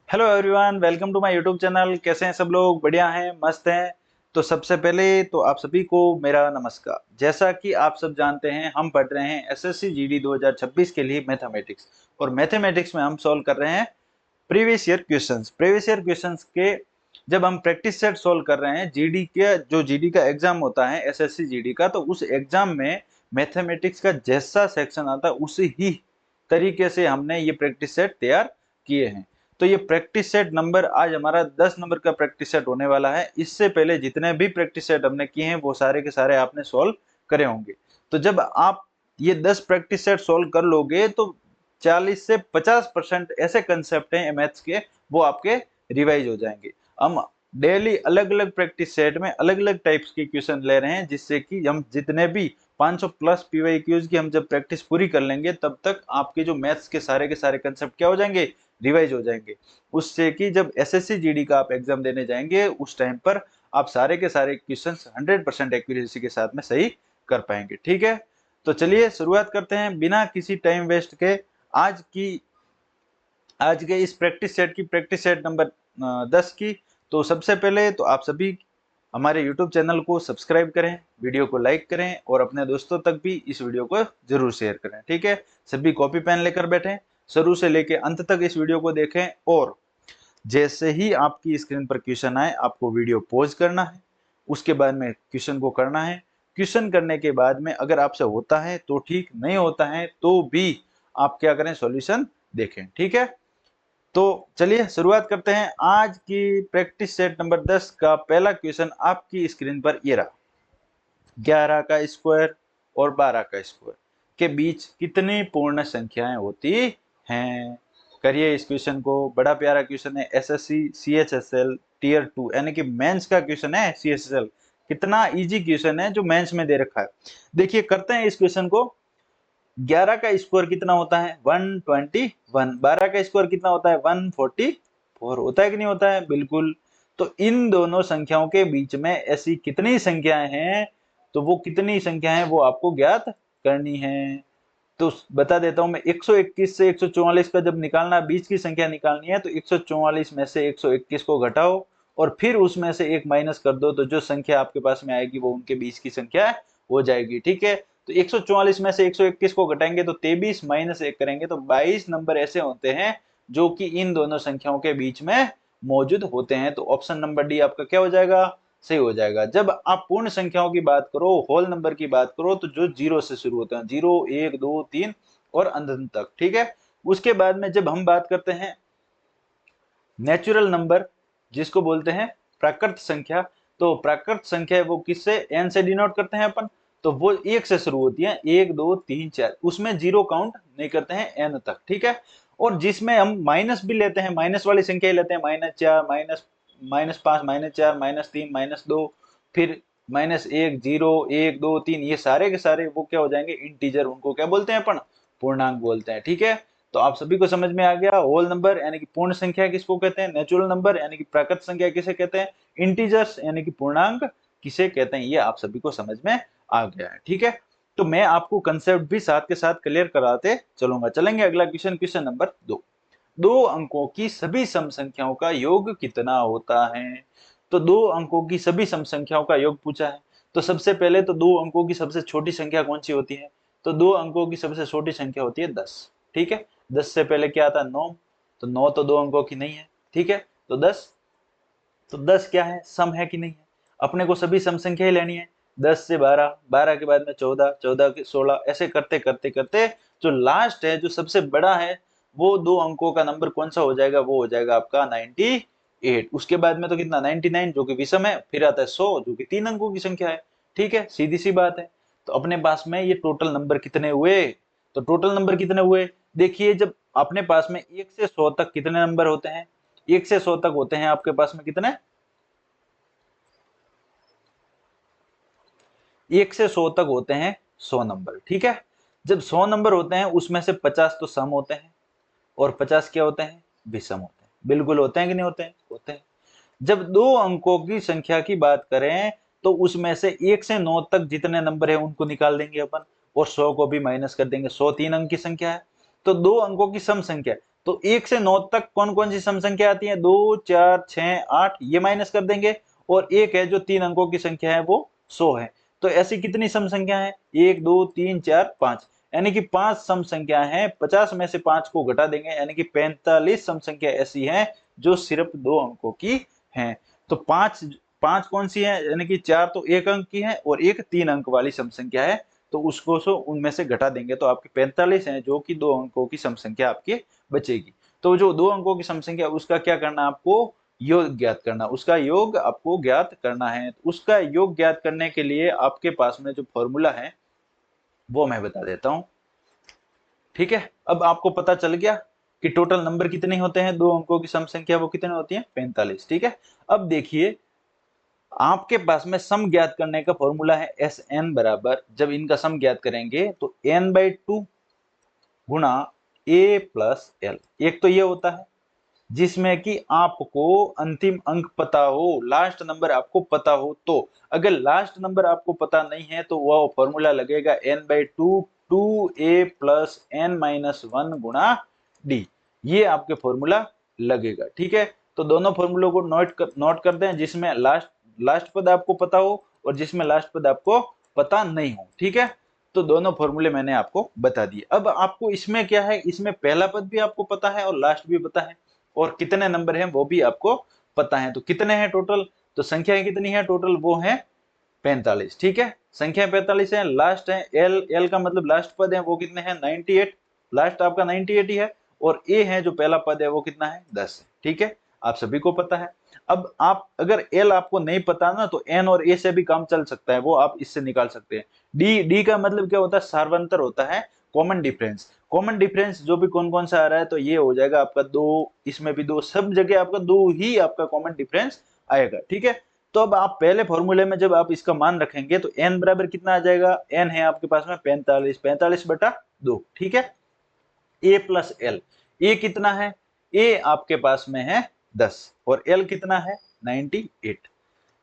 Hello everyone, welcome to my YouTube channel. कैसे हैं सब लोग? बढ़िया हैं, मस्त हैं। तो सबसे पहले तो आप सभी को मेरा नमस्कार। जैसा कि आप सब जानते हैं, हम पढ़ रहे हैं एसएससी जीडी 2026 के लिए मैथमेटिक्स। और मैथमेटिक्स में हम सॉल्व कर रहे हैं previous year questions. Previous year questions के जब हम प्रैक्टिस सेट सॉल्व कर रहे हैं जीडी के, जो जीडी का एग्जाम होता है एसएससी जीडी का, तो उस एग्जाम में मैथमेटिक्स का जैसा सेक्शन आता है उसी ही तरीके से हमने ये प्रैक्टिस सेट तैयार किए हैं। तो ये प्रैक्टिस सेट नंबर आज हमारा 10 नंबर का प्रैक्टिस सेट होने वाला है। इससे पहले जितने भी प्रैक्टिस सेट हमने किए हैं वो सारे के सारे आपने सॉल्व करे होंगे। तो जब आप ये 10 प्रैक्टिस सेट सॉल्व कर लोगे तो 40 से 50% ऐसे कंसेप्ट हैं मैथ्स के, वो आपके रिवाइज हो जाएंगे। हम डेली अलग अलग प्रैक्टिस सेट में अलग अलग टाइप्स के क्वेश्चन ले रहे हैं, जिससे कि हम जितने भी 500 प्लस पीवाईक्यूज की हम जब प्रैक्टिस पूरी कर लेंगे तब तक आपके जो मैथ्स के सारे कंसेप्ट क्या हो जाएंगे, रिवाइज हो जाएंगे। उससे कि जब एसएससी जीडी का आप एग्जाम देने जाएंगे उस टाइम पर आप सारे के सारे क्वेश्चंस 100% एक्यूरेसी के साथ में सही कर पाएंगे। ठीक है, तो चलिए शुरुआत करते हैं बिना किसी टाइम वेस्ट के। आज के इस प्रैक्टिस सेट की, प्रैक्टिस सेट नंबर 10 की। तो सबसे पहले तो आप सभी हमारे YouTube चैनल को सब्सक्राइब करें, वीडियो को लाइक करें और अपने दोस्तों तक भी इस वीडियो को जरूर शेयर करें। ठीक है, सभी कॉपी पेन लेकर बैठें, शुरू से लेकर अंत तक इस वीडियो को देखें। और जैसे ही आपकी स्क्रीन पर क्वेश्चन आए आपको वीडियो पॉज करना है, उसके बाद में क्वेश्चन को करना है। क्वेश्चन करने के बाद में अगर आपसे होता है तो ठीक, नहीं होता है तो भी आप क्या करें, सॉल्यूशन देखें। ठीक है, तो चलिए शुरुआत करते हैं। आज की प्रैक्टिस सेट नंबर 10 का पहला क्वेश्चन आपकी स्क्रीन पर ये रहा। 11 का स्क्वायर और 12 का स्क्वायर के बीच कितनी पूर्ण संख्याएं होती हैं? करिए इस क्वेश्चन को। बड़ा प्यारा क्वेश्चन है, एसएससी सीएचएसएल टियर 2 यानी कि मेंस का क्वेश्चन है। सीएचएसएल कितना इजी क्वेश्चन है जो मेंस में दे रखा है। देखिए करते हैं इस क्वेश्चन को। 11 का स्क्वायर कितना होता है? 121। 12 का स्क्वायर कितना होता है? 144। होता है कि नहीं होता है? बिल्कुल। तो इन दोनों संख्याओं के बीच में ऐसी कितनी संख्याएं हैं, तो वो कितनी संख्या है वो आपको ज्ञात करनी है। तो बता देता हूं मैं, 121 से 144 का जब निकालना, बीच की संख्या निकालनी है, तो 144 में से 121 को घटाओ और फिर उसमें से एक माइनस कर दो, तो जो संख्या आपके पास में आएगी वो उनके बीच की संख्या हो जाएगी। ठीक है, तो 144 में से 121 को घटाएंगे तो 23 माइनस 1 करेंगे तो 22 नंबर ऐसे होते हैं जो कि इन दोनों संख्याओं के बीच में मौजूद होते हैं। तो ऑप्शन नंबर डी आपका क्या हो जाएगा, सही हो जाएगा। जब आप पूर्ण संख्याओं की बात करो, होल नंबर की बात करो, तो जो जीरो से शुरू होते हैं, 0 1 2 3 और अनंत तक। ठीक है, उसके बाद में जब हम बात करते हैं नेचुरल नंबर, जिसको बोलते हैं प्राकृत संख्या, तो प्राकृत संख्या वो किससे, एन से डिनोट करते हैं अपन। तो वो एक से शुरू होती है, 1 2 3 4, उसमें जीरो काउंट नहीं करते हैं एन तक। ठीक है, और जिसमें हम माइनस भी लेते हैं, माइनस वाली संख्या ही लेते हैं, -4 -5 -4 -3 -2, फिर -1 0 1 2 3, ये सारे के सारे वो क्या हो जाएंगे, इंटीजर। उनको क्या बोलते हैं अपन, पूर्णांक बोलते हैं। ठीक है, तो आप सभी को समझ में आ गया। होल नंबर यानी कि पूर्ण संख्या किसको कहते हैं, नेचुरल नंबर यानी कि प्राकृत संख्या किसे कहते हैं, इंटीजर्स यानी कि पूर्णांक किसे कहते हैं, ये आप सभी को समझ में आ गया है। ठीक है, तो मैं आपको कंसेप्ट भी साथ के साथ क्लियर कराते चलूंगा। चलेंगे अगला क्वेश्चन, क्वेश्चन नंबर 2। दो अंकों की सभी सम संख्याओं का योग कितना होता है? तो दो अंकों की सभी सम संख्याओं का योग पूछा है। तो सबसे पहले तो दो अंकों की सबसे छोटी संख्या कौन सी होती है? तो दो अंकों की सबसे छोटी संख्या होती है 10। ठीक है, 10 से पहले क्या आता है, 9। तो 9 तो दो अंकों की नहीं है। ठीक है, तो 10, तो 10 क्या है, सम है कि नहीं है? अपने को सभी सम संख्या ही लेनी है। 10 से 12, 12 के बाद में 14, 14 के 16, ऐसे करते करते करते जो लास्ट है, जो सबसे बड़ा है, वो दो अंकों का नंबर कौन सा हो जाएगा, वो हो जाएगा आपका 98। उसके बाद में तो कितना, 99 जो कि विषम है, फिर आता है 100 जो कि 3 अंकों की संख्या है। ठीक है, सीधी सी बात है। तो अपने पास में ये टोटल नंबर कितने हुए? तो टोटल नंबर कितने हुए, देखिए जब अपने पास में 1 से 100 तक कितने नंबर होते हैं, 1 से 100 तक होते हैं आपके पास में कितने, 1 से 100 तक होते हैं 100 नंबर। ठीक है, जब 100 नंबर होते हैं उसमें से 50 तो सम होते हैं और 50 क्या होते हैं, विषम होते हैं। बिल्कुल होते हैं कि नहीं होते हैं, होते हैं। जब दो अंकों की संख्या की बात करें तो उसमें से 1 से 9 तक जितने नंबर है उनको निकाल देंगे अपन और 100 को भी माइनस कर देंगे। 100 3 अंक की संख्या है, तो दो अंकों की सम संख्या है। तो 1 से 9 तक कौन कौन सी सम संख्या आती है, 2 4 6 8, ये माइनस कर देंगे, और एक है जो 3 अंकों की संख्या है वो 100 है। तो ऐसी कितनी सम संख्या है, 1 2 3 4 5, यानी कि 5 सम संख्या है। 50 में से 5 को घटा देंगे, यानी कि 45 सम संख्या ऐसी है जो सिर्फ 2 अंकों की है। तो 5 कौन सी है, यानी कि 4 तो 1 अंक की है और एक 3 अंक वाली सम संख्या है, तो उसको उनमें से घटा देंगे तो आपके 45 है, जो कि 2 अंकों की सम संख्या आपके बचेगी। तो जो 2 अंकों की सम संख्या, उसका क्या करना है आपको, योग ज्ञात करना, उसका योग आपको ज्ञात करना है। उसका योग ज्ञात करने के लिए आपके पास में जो फॉर्मूला है वो मैं बता देता हूं। ठीक है, अब आपको पता चल गया कि टोटल नंबर कितने होते हैं, 2 अंकों की सम संख्या वो कितने होती है, 45। ठीक है, अब देखिए आपके पास में सम ज्ञात करने का फॉर्मूला है एस एन बराबर, जब इनका सम ज्ञात करेंगे तो n/2 गुणा a प्लस एल। एक तो ये होता है जिसमें कि आपको अंतिम अंक पता हो, लास्ट नंबर आपको पता हो। तो अगर लास्ट नंबर आपको पता नहीं है तो वह फॉर्मूला लगेगा n/2 2a प्लस n-1 गुणा d, ये आपके फॉर्मूला लगेगा। ठीक है, तो दोनों फॉर्मूलों को नोट कर दें, जिसमें लास्ट पद आपको पता हो और जिसमें लास्ट पद आपको पता नहीं हो। ठीक है, तो दोनों फॉर्मूले मैंने आपको बता दिए। अब आपको इसमें क्या है, इसमें पहला पद भी आपको पता है और लास्ट भी पता है, और कितने नंबर हैं वो भी आपको पता है। तो कितने हैं टोटल, तो संख्या कितनी है टोटल, वो है 45। ठीक है, संख्या 45 है, लास्ट है एल, एल का मतलब लास्ट पद है वो कितने हैं 98, लास्ट आपका 98 ही है, और ए है जो पहला पद है वो कितना है 10 है। ठीक है, आप सभी को पता है। अब आप अगर एल आपको नहीं पता ना तो एन और ए से भी काम चल सकता है, वो आप इससे निकाल सकते हैं। डी, डी का मतलब क्या होता है, सार्वंतर होता है, कॉमन डिफरेंस। कॉमन डिफरेंस जो भी कौन कौन सा आ रहा है, तो ये हो जाएगा आपका 2, इसमें भी 2, सब जगह आपका 2 ही आपका कॉमन डिफरेंस आएगा। ठीक है, तो अब आप पहले फॉर्मूले में जब आप इसका मान रखेंगे तो n बराबर कितना आ जाएगा, n है आपके पास में 45, 45/2। ठीक है, a प्लस एल, ए कितना है, a आपके पास में है 10 और l कितना है 98।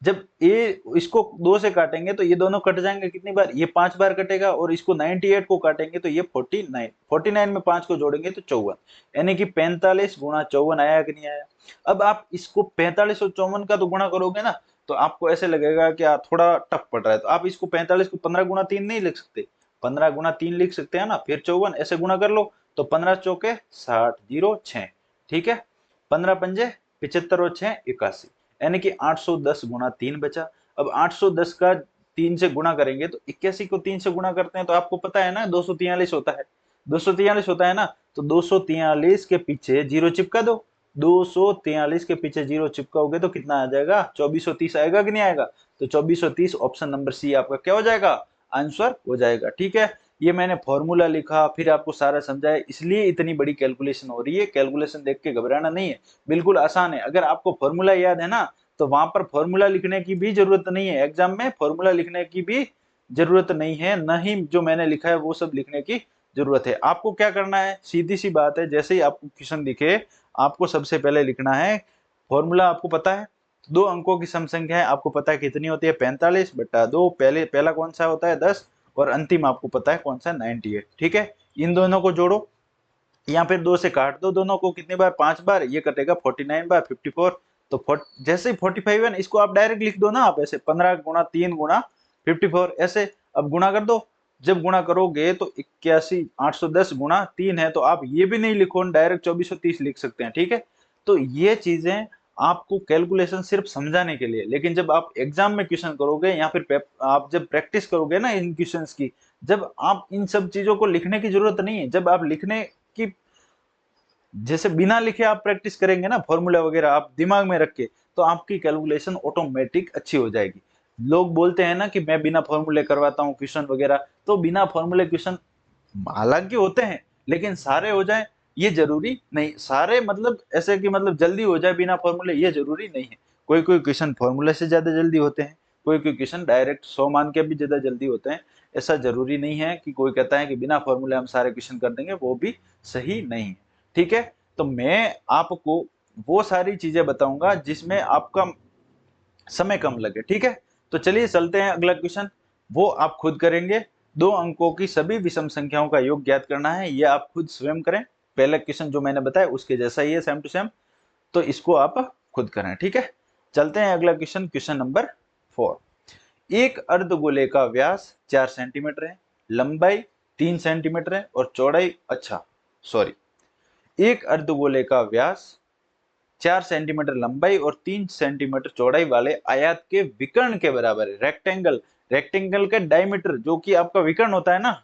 जब a इसको 2 से काटेंगे तो ये दोनों कट जाएंगे कितनी बार, ये 5 बार कटेगा, और इसको 98 को काटेंगे तो ये 49, 49 में 5 को जोड़ेंगे तो 54, यानी कि 45 गुणा 54 आया कि नहीं आया। अब आप इसको 45 और 54 का तो गुणा करोगे ना, तो आपको ऐसे लगेगा कि थोड़ा टफ पड़ रहा है, तो आप इसको 45 को 15 गुणा 3 नहीं लिख सकते, 15 गुणा 3 लिख सकते हैं ना, फिर 54 ऐसे गुणा कर लो, तो 15 चौके 60, 0 6। ठीक है, 15 पंजे 75 और 6 81, यानी कि 810 गुणा 3 बचा। अब 810 का 3 से गुणा करेंगे तो 81 को 3 से गुणा करते हैं तो आपको पता है ना 243 होता है, 243 होता है ना, तो 243 के पीछे 0 चिपका दो, 243 के पीछे 0 चिपकाओगे तो कितना आ जाएगा, 2430 आएगा कि नहीं आएगा। तो 2430 ऑप्शन नंबर सी आपका क्या हो जाएगा, आंसर हो जाएगा। ठीक है, ये मैंने फॉर्मूला लिखा फिर आपको सारा समझाया, इसलिए इतनी बड़ी कैलकुलेशन हो रही है। कैलकुलेशन देख के घबराना नहीं है, बिल्कुल आसान है। अगर आपको फॉर्मूला याद है ना तो वहां पर फॉर्मूला लिखने की भी जरूरत नहीं है, एग्जाम में फॉर्मूला लिखने की भी जरूरत नहीं है, न ही जो मैंने लिखा है वो सब लिखने की जरूरत है। आपको क्या करना है, सीधी सी बात है, जैसे ही आपको क्वेश्चन दिखे आपको सबसे पहले लिखना है फॉर्मूला। आपको पता है 2 अंकों की सम संख्या है, आपको पता है कितनी होती है 45/2, पहला कौन सा होता है 10, और अंतिम आपको पता है कौन सा 98। ठीक है, इन दोनों को जोड़ो, या फिर 2 से काट दो दोनों को, कितनी बार 5 बार, ये कटेगा 49 बार 54। तो जैसे ही 45 है इसको आप डायरेक्ट लिख दो ना, आप ऐसे 15 गुणा 3 गुणा 54 ऐसे, अब गुणा कर दो। जब गुणा करोगे तो 81, 810 गुणा 3 है, तो आप ये भी नहीं लिखो, डायरेक्ट 2430 लिख सकते हैं। ठीक है, तो ये चीजें आपको कैलकुलेशन सिर्फ समझाने के लिए, लेकिन जब आप एग्जाम में क्वेश्चन करोगे या फिर आप जब प्रैक्टिस करोगे ना इन क्वेश्चंस की, जब आप इन सब चीजों को लिखने की जरूरत नहीं है। जब आप लिखने की जैसे बिना लिखे आप प्रैक्टिस करेंगे ना फॉर्मूला वगैरह आप दिमाग में रख के, तो आपकी कैलकुलेशन ऑटोमेटिक अच्छी हो जाएगी। लोग बोलते हैं ना कि मैं बिना फॉर्मूले करवाता हूँ क्वेश्चन वगैरह, तो बिना फॉर्मूले क्वेश्चन हालांकि होते हैं, लेकिन सारे हो जाए ये जरूरी नहीं। सारे मतलब ऐसे कि मतलब जल्दी हो जाए बिना फॉर्मूले, ये जरूरी नहीं है। कोई कोई क्वेश्चन फॉर्मूले से ज्यादा जल्दी होते हैं, कोई कोई क्वेश्चन डायरेक्ट 100 मान के भी ज्यादा जल्दी होते हैं। ऐसा जरूरी नहीं है कि कोई कहता है कि बिना फॉर्मूले हम सारे क्वेश्चन कर देंगे, वो भी सही नहीं है। ठीक है, तो मैं आपको वो सारी चीजें बताऊंगा जिसमें आपका समय कम लगे। ठीक है, तो चलिए चलते हैं अगला क्वेश्चन, वो आप खुद करेंगे। 2 अंकों की सभी विषम संख्याओं का योग ज्ञात करना है, ये आप खुद स्वयं करें। पहले क्वेश्चन जो मैंने बताया उसके जैसा ही है, सेम टू सेम। तो इसको आप खुद करें, ठीक है। चलते हैं अगला क्वेश्चन, क्वेश्चन नंबर 4। एक अर्धगोले का व्यास 4 सेंटीमीटर है, लंबाई 3 सेंटीमीटर है और चौड़ाई, अच्छा सॉरी, एक अर्धगोले का व्यास 4 सेंटीमीटर लंबाई और 3 सेंटीमीटर चौड़ाई वाले आयत के विकर्ण के बराबर है। रेक्टेंगल, रेक्टेंगल का डायमीटर जो कि आपका विकर्ण होता है ना,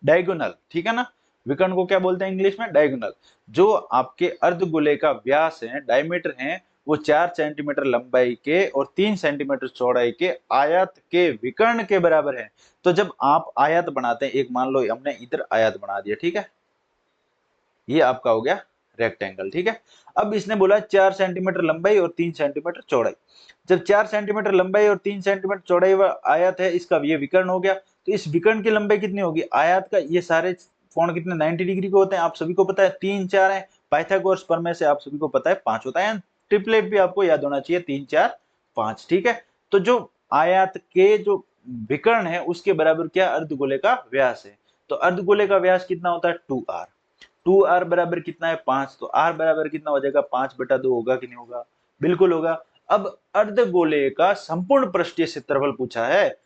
डायगोनल, ठीक है ना। विकर्ण को क्या बोलते हैं इंग्लिश में? डायगोनल। जो आपके अर्धगोले का व्यास है, डायमीटर है, वो 4 सेंटीमीटर लंबाई के और 3 सेंटीमीटर चौड़ाई के आयत के विकर्ण के बराबर है। तो जब आप आयत बनाते हैं, एक मान लो हमने इधर आयत बना दिया, ठीक है, ये आपका हो गया रेक्टेंगल, ठीक है। अब इसने बोला 4 सेंटीमीटर लंबाई और 3 सेंटीमीटर चौड़ाई। जब 4 सेंटीमीटर लंबाई और 3 सेंटीमीटर चौड़ाई वाला आयत है, इसका ये विकर्ण हो गया, तो इस विकर्ण की लंबाई कितनी होगी? आयत का ये सारे कोण कितने 90 डिग्री के होते हैं, आप सभी को पता है, 3 4 है। पाइथागोरस प्रमेय से आप सभी को पता है 5 होता है। ट्रिपलेट भी आपको याद होना चाहिए, 3 4 5, ठीक है। तो जो आयत के जो विकर्ण है उसके बराबर क्या? अर्धगोले का व्यास है। तो अर्धगोले का व्यास कितना होता है? 2r। 2r बराबर कितना है? 5। तो r बराबर कितना हो जाएगा? 5/2 होगा कि नहीं होगा? बिल्कुल होगा। अब अर्धगोले का संपूर्ण पृष्ठीय क्षेत्रफल पूछा है।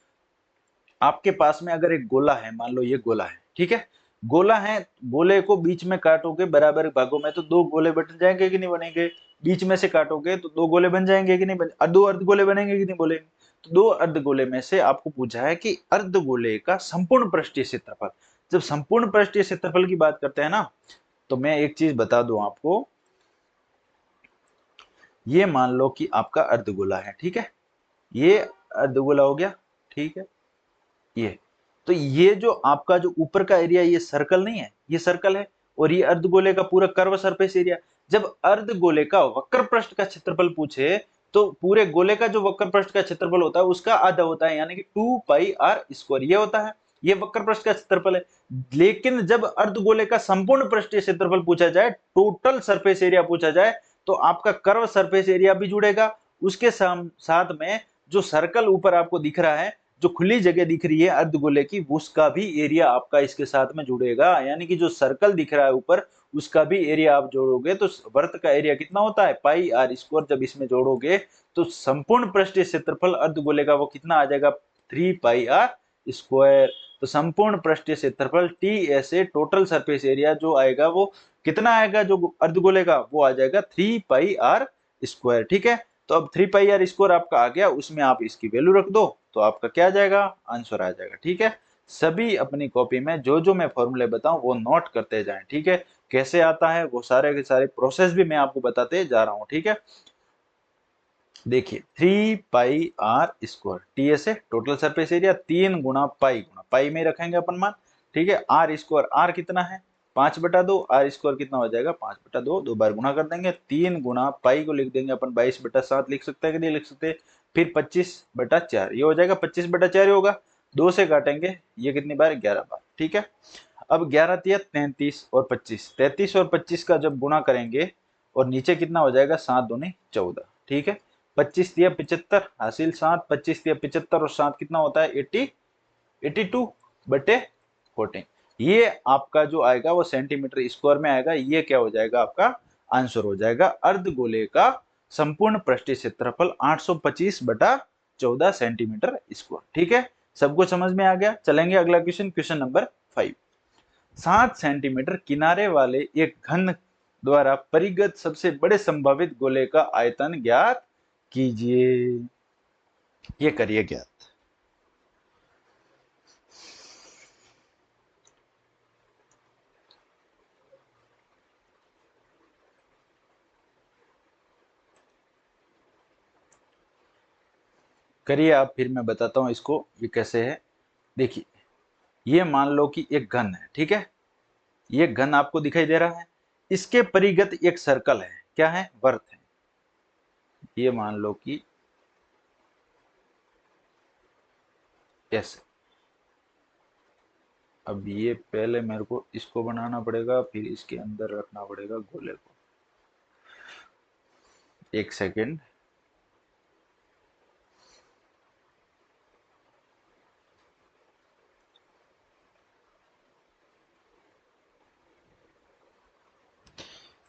आपके पास में अगर एक गोला है, मान लो ये गोला है, ठीक है, गोला है, गोले को बीच में काटोगे बराबर भागों में तो 2 गोले बन जाएंगे कि नहीं बनेंगे? बीच में से काटोगे तो 2 गोले बन जाएंगे कि नहीं? 2 अर्धगोले बनेंगे कि नहीं बोलेंगे? तो 2 अर्धगोले में से आपको पूछा है कि अर्धगोले का संपूर्ण पृष्ठीय क्षेत्रफल। जब संपूर्ण पृष्ठीय क्षेत्रफल की बात करते हैं ना, तो मैं एक चीज बता दूं आपको, ये मान लो कि आपका अर्धगोला है, ठीक है, ये अर्धगोला हो गया, ठीक है, ये, तो ये जो आपका जो ऊपर का एरिया, ये सर्कल नहीं है, ये सर्कल है, और ये अर्धगोले का पूरा कर्व सरफेस एरिया। जब अर्धगोले का वक्र पृष्ठ का क्षेत्रफल पूछे तो पूरे गोले का जो वक्र पृष्ठ का क्षेत्रफल होता है उसका आधा होता है, यानी कि 2πr², ये होता है, ये वक्र पृष्ठ का क्षेत्रफल है। लेकिन जब अर्धगोले का संपूर्ण पृष्ठीय क्षेत्रफल पूछा जाए, टोटल सरफेस एरिया पूछा जाए, तो आपका कर्व सरफेस एरिया भी जुड़ेगा, उसके साथ में जो सर्कल ऊपर आपको दिख रहा है, जो खुली जगह दिख रही है अर्धगोले की, उसका भी एरिया आपका इसके साथ में जुड़ेगा। यानी कि जो सर्कल दिख रहा है ऊपर, उसका भी एरिया आप जोड़ोगे तो वृत्त का एरिया कितना होता है? πr²। जब इसमें जोड़ोगे तो संपूर्ण पृष्ठीय क्षेत्रफल अर्धगोले का वो कितना आ जाएगा? 3πr²। तो संपूर्ण पृष्ठीय क्षेत्रफल TA टोटल सरफेस एरिया जो आएगा वो कितना आएगा? जो अर्धगोले का वो आ जाएगा 3πr², ठीक है। तो अब 3πr² आपका आ गया, उसमें आप इसकी वैल्यू रख दो तो आपका क्या आ जाएगा? आंसर आ जाएगा, ठीक है। सभी अपनी कॉपी में जो जो मैं फॉर्मूले बताऊं वो नोट करते जाएं, ठीक है। कैसे आता है वो सारे के सारे प्रोसेस भी मैं आपको बताते जा रहा हूं, ठीक है। देखिए 3πr², टी से टोटल सरफेस एरिया, 3 गुणा पाई में रखेंगे अपन मान, ठीक है। r², r कितना है? 5/2, r² कितना हो जाएगा? 5/2, 2 बार गुणा कर देंगे, 3 गुणा पाई को लिख देंगे अपन 22/7 लिख सकते हैं कि नहीं लिख सकते? फिर 25/4, ये हो जाएगा 25/4 होगा, 2 से काटेंगे, ये कितनी बार? 11 बार, ठीक है। अब 11 तिया 33 और 25, 33 और 25 का जब गुणा करेंगे और नीचे कितना हो जाएगा? 7 दूनी 14, ठीक है। 25 तिया 75 हासिल 7, 25 तिया 75 और 7 कितना होता है? 82/14। ये आपका जो आएगा वो सेंटीमीटर स्क्वायर में आएगा। ये क्या हो जाएगा? आपका आंसर हो जाएगा अर्धगोले का संपूर्ण पृष्ठीय क्षेत्रफल 825/14 सेंटीमीटर स्क्वायर, ठीक है। सबको समझ में आ गया? चलेंगे अगला क्वेश्चन, क्वेश्चन नंबर 5। 7 सेंटीमीटर किनारे वाले एक घन द्वारा परिगत सबसे बड़े संभावित गोले का आयतन ज्ञात कीजिए। ये करिए ज्ञात। करिए आप, फिर मैं बताता हूं इसको ये कैसे है। देखिए, ये मान लो कि एक घन है, ठीक है, ये घन आपको दिखाई दे रहा है, इसके परिगत एक सर्कल है, क्या है? वर्त है। ये मान लो कि ऐसे। अब ये पहले मेरे को इसको बनाना पड़ेगा, फिर इसके अंदर रखना पड़ेगा गोले को। एक सेकेंड।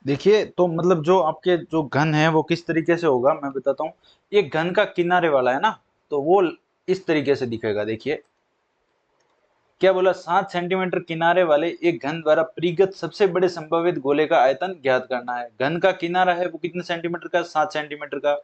देखिए तो मतलब जो आपके जो घन है वो किस तरीके से होगा मैं बताता हूँ। एक घन का किनारे वाला है ना, तो वो इस तरीके से दिखेगा। देखिए क्या बोला, 7 सेंटीमीटर किनारे वाले एक घन द्वारा परिगत सबसे बड़े संभावित गोले का आयतन ज्ञात करना है। घन का किनारा है वो कितने सेंटीमीटर का, 7 सेंटीमीटर का।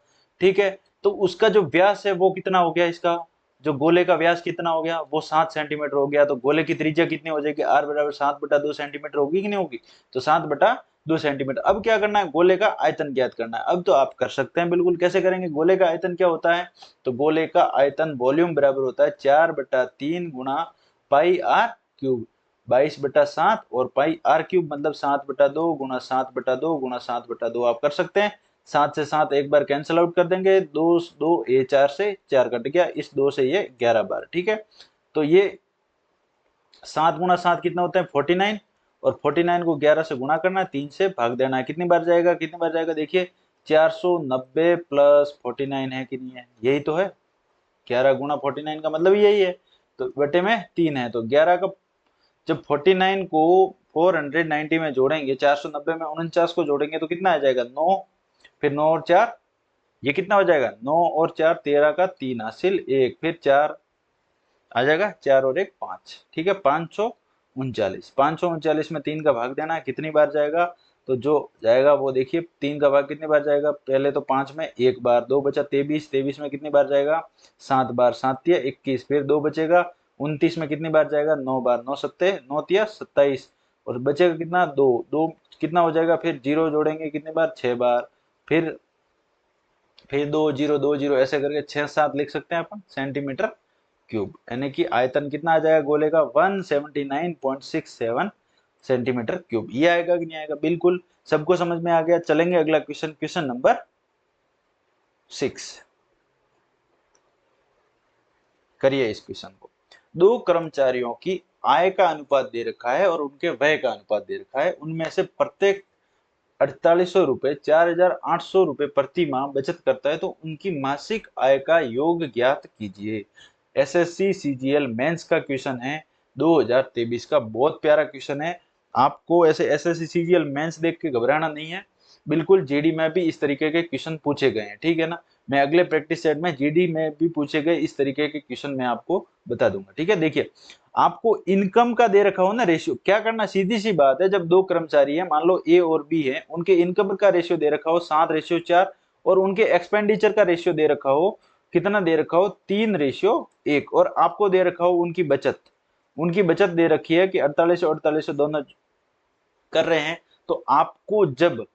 ठीक है, तो उसका जो व्यास है वो कितना हो गया, इसका जो गोले का व्यास कितना हो गया, वो 7 सेंटीमीटर हो गया। तो गोले की त्रिज्या कितनी हो जाएगी, आर बराबर 7/2 सेंटीमीटर होगी कि नहीं होगी, तो 7/2 सेंटीमीटर। अब क्या करना है, गोले का आयतन ज्ञात करना है। अब तो आप कर सकते हैं बिल्कुल, कैसे करेंगे, गोले का आयतन क्या होता है, तो गोले का आयतन वॉल्यूम बराबर होता है 4/3 गुणा पाई आर क्यूब, 22/7 और पाई आर क्यूब मतलब 7/2 गुणा 7/2 गुणा 7/2 आप कर सकते हैं। 7 से 7 एक बार कैंसिल आउट कर देंगे, 2 2 ये 4 से 4 कट गया, इस 2 से ये 11 बार। ठीक है, तो ये 7 गुणा 7 कितना होता है 49, और 49 को 11 से गुणा करना है, 3 से भाग देना है। कितनी बार जाएगा, कितनी बार जाएगा, देखिए 490 प्लस 49 है कि नहीं है, यही तो है। 11 गुणा 49 का मतलब यही है, तो बटे में 3 है, तो 11 का जब 49 को 490 में जोड़ेंगे, 490 में 49 को जोड़ेंगे तो कितना आ जाएगा 9, फिर 9 और 4 ये कितना हो जाएगा, 9 और 4 13 का 3 हासिल 1, फिर 4 आ जाएगा, 4 और 1 5। ठीक है, 539, 539 में 3 का भाग देना है, कितनी बार जाएगा, तो जो जाएगा वो देखिए 3 का भाग कितनी बार जाएगा, पहले तो 5 में एक बार, 2 बचा 23, 23 में कितनी बार जाएगा 7 बार, 7 तिया 21, फिर 2 बचेगा 29 में कितनी बार जाएगा 9 बार, 9 सत्ते 9 तिया 27, और बचेगा कितना 2 2 कितना हो जाएगा, फिर जीरो जोड़ेंगे कितनी बार 6 बार, फिर 2 0 2 0 ऐसे करके 6 7 लिख सकते हैं अपन सेंटीमीटर क्यूब, यानी कि आयतन कितना आ जाएगा गोले का 179.67 सेंटीमीटर क्यूब। ये आएगा कि नहीं आएगा, बिल्कुल सबको समझ में आ गया। चलेंगे अगला क्वेश्चन, क्वेश्चन नंबर 6, करिए इस क्वेश्चन को। दो कर्मचारियों की आय का अनुपात दे रखा है और उनके व्यय का अनुपात दे रखा है, उनमें से प्रत्येक 4800 रुपए 4800 रुपए प्रति माह बचत करता है, तो उनकी मासिक आय का योग ज्ञात कीजिए। एसएससी सीजीएल मेंस का क्वेश्चन है 2023 का, बहुत प्यारा क्वेश्चन है। आपको ऐसे एसएससी सीजीएल मेंस देख के घबराना नहीं है, बिल्कुल जीडी में भी इस तरीके के क्वेश्चन पूछे गए हैं, ठीक है ना। मैं अगले प्रैक्टिस सेट में जीडी में भी पूछे गए इस तरीके के क्वेश्चन मैं आपको बता दूंगा, ठीक है। देखिए आपको इनकम का दे रखा हो ना रेशियो, क्या करना, सीधी सी बात है, जब दो कर्मचारी है मान लो ए और बी है, उनके इनकम का रेशियो दे रखा हो 7/4 और उनके एक्सपेंडिचर का रेशियो दे रखा हो कितना, दे रखा हो 3/1, और आपको दे रखा हो उनकी बचत दे रखी है कि 4800 दोनों कर रहे हैं, तो आपको जब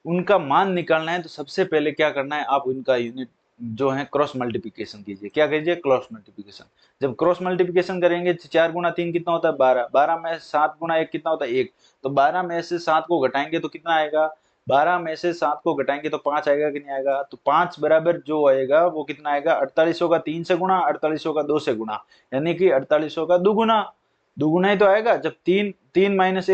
उनका मान निकालना है तो सबसे पहले क्या करना है, आप उनका यूनिट जो है क्रॉस मल्टीप्लिकेशन कीजिए। क्या कीजिए, क्रॉस मल्टीप्लिकेशन। जब क्रॉस मल्टीप्लिकेशन करेंगे 4 गुणा 3 कितना होता है 12, 12 में 7 गुणा 1 कितना होता है 1, तो 12 में से 7 को घटाएंगे तो कितना आएगा, 12 में से 7 को घटाएंगे तो 5 आएगा कि नहीं आएगा, तो 5 बराबर जो आएगा वो कितना आएगा, 4800 का 3 से गुणा, 4800 का 2 से गुणा, यानी कि 4800 का दुगुना, दुगुना ही तो आएगा। जब 3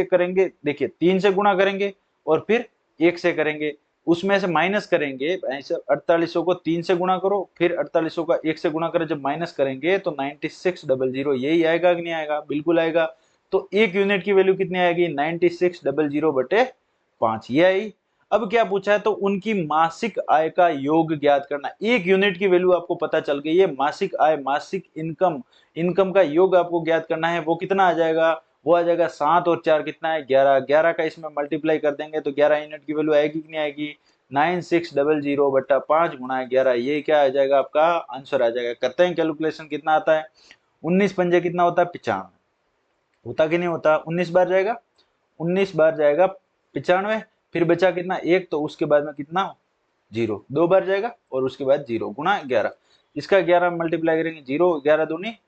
करेंगे, देखिए 3 से गुणा करेंगे और फिर 1 से करेंगे, उसमें से माइनस करेंगे, ऐसे 4800 को 3 से गुणा करो, फिर 4800 का 1 से गुणा करो, जब माइनस करेंगे तो 9600, यही आएगा कि नहीं आएगा, बिल्कुल आएगा। तो एक यूनिट की वैल्यू कितनी आएगी 9600/5, ये आई। अब क्या पूछा है, तो उनकी मासिक आय का योग ज्ञात करना। एक यूनिट की वैल्यू आपको पता चल गई है, मासिक आय मासिक इनकम, इनकम का योग आपको ज्ञात करना है, वो कितना आ जाएगा, वो आ जाएगा 7 और 4 कितना है 11, 11 का इसमें मल्टीप्लाई कर देंगे तो 11 यूनिट की वैल्यू आएगी कि नहीं आएगी, 9600/5 गुणा 11, ये क्या आ जाएगा आपका आंसर आ जाएगा। करते हैं कैलकुलेशन, कितना आता है 19 पंजे कितना होता है 95, होता कि नहीं होता, 19 बार जाएगा, 19 बार जाएगा 95, फिर बचा कितना एक, तो उसके बाद में कितना जीरो, 2 बार जाएगा और उसके बाद जीरो गुणा 11, इसका 11 मल्टीप्लाई करेंगे, जीरो 11 दूनी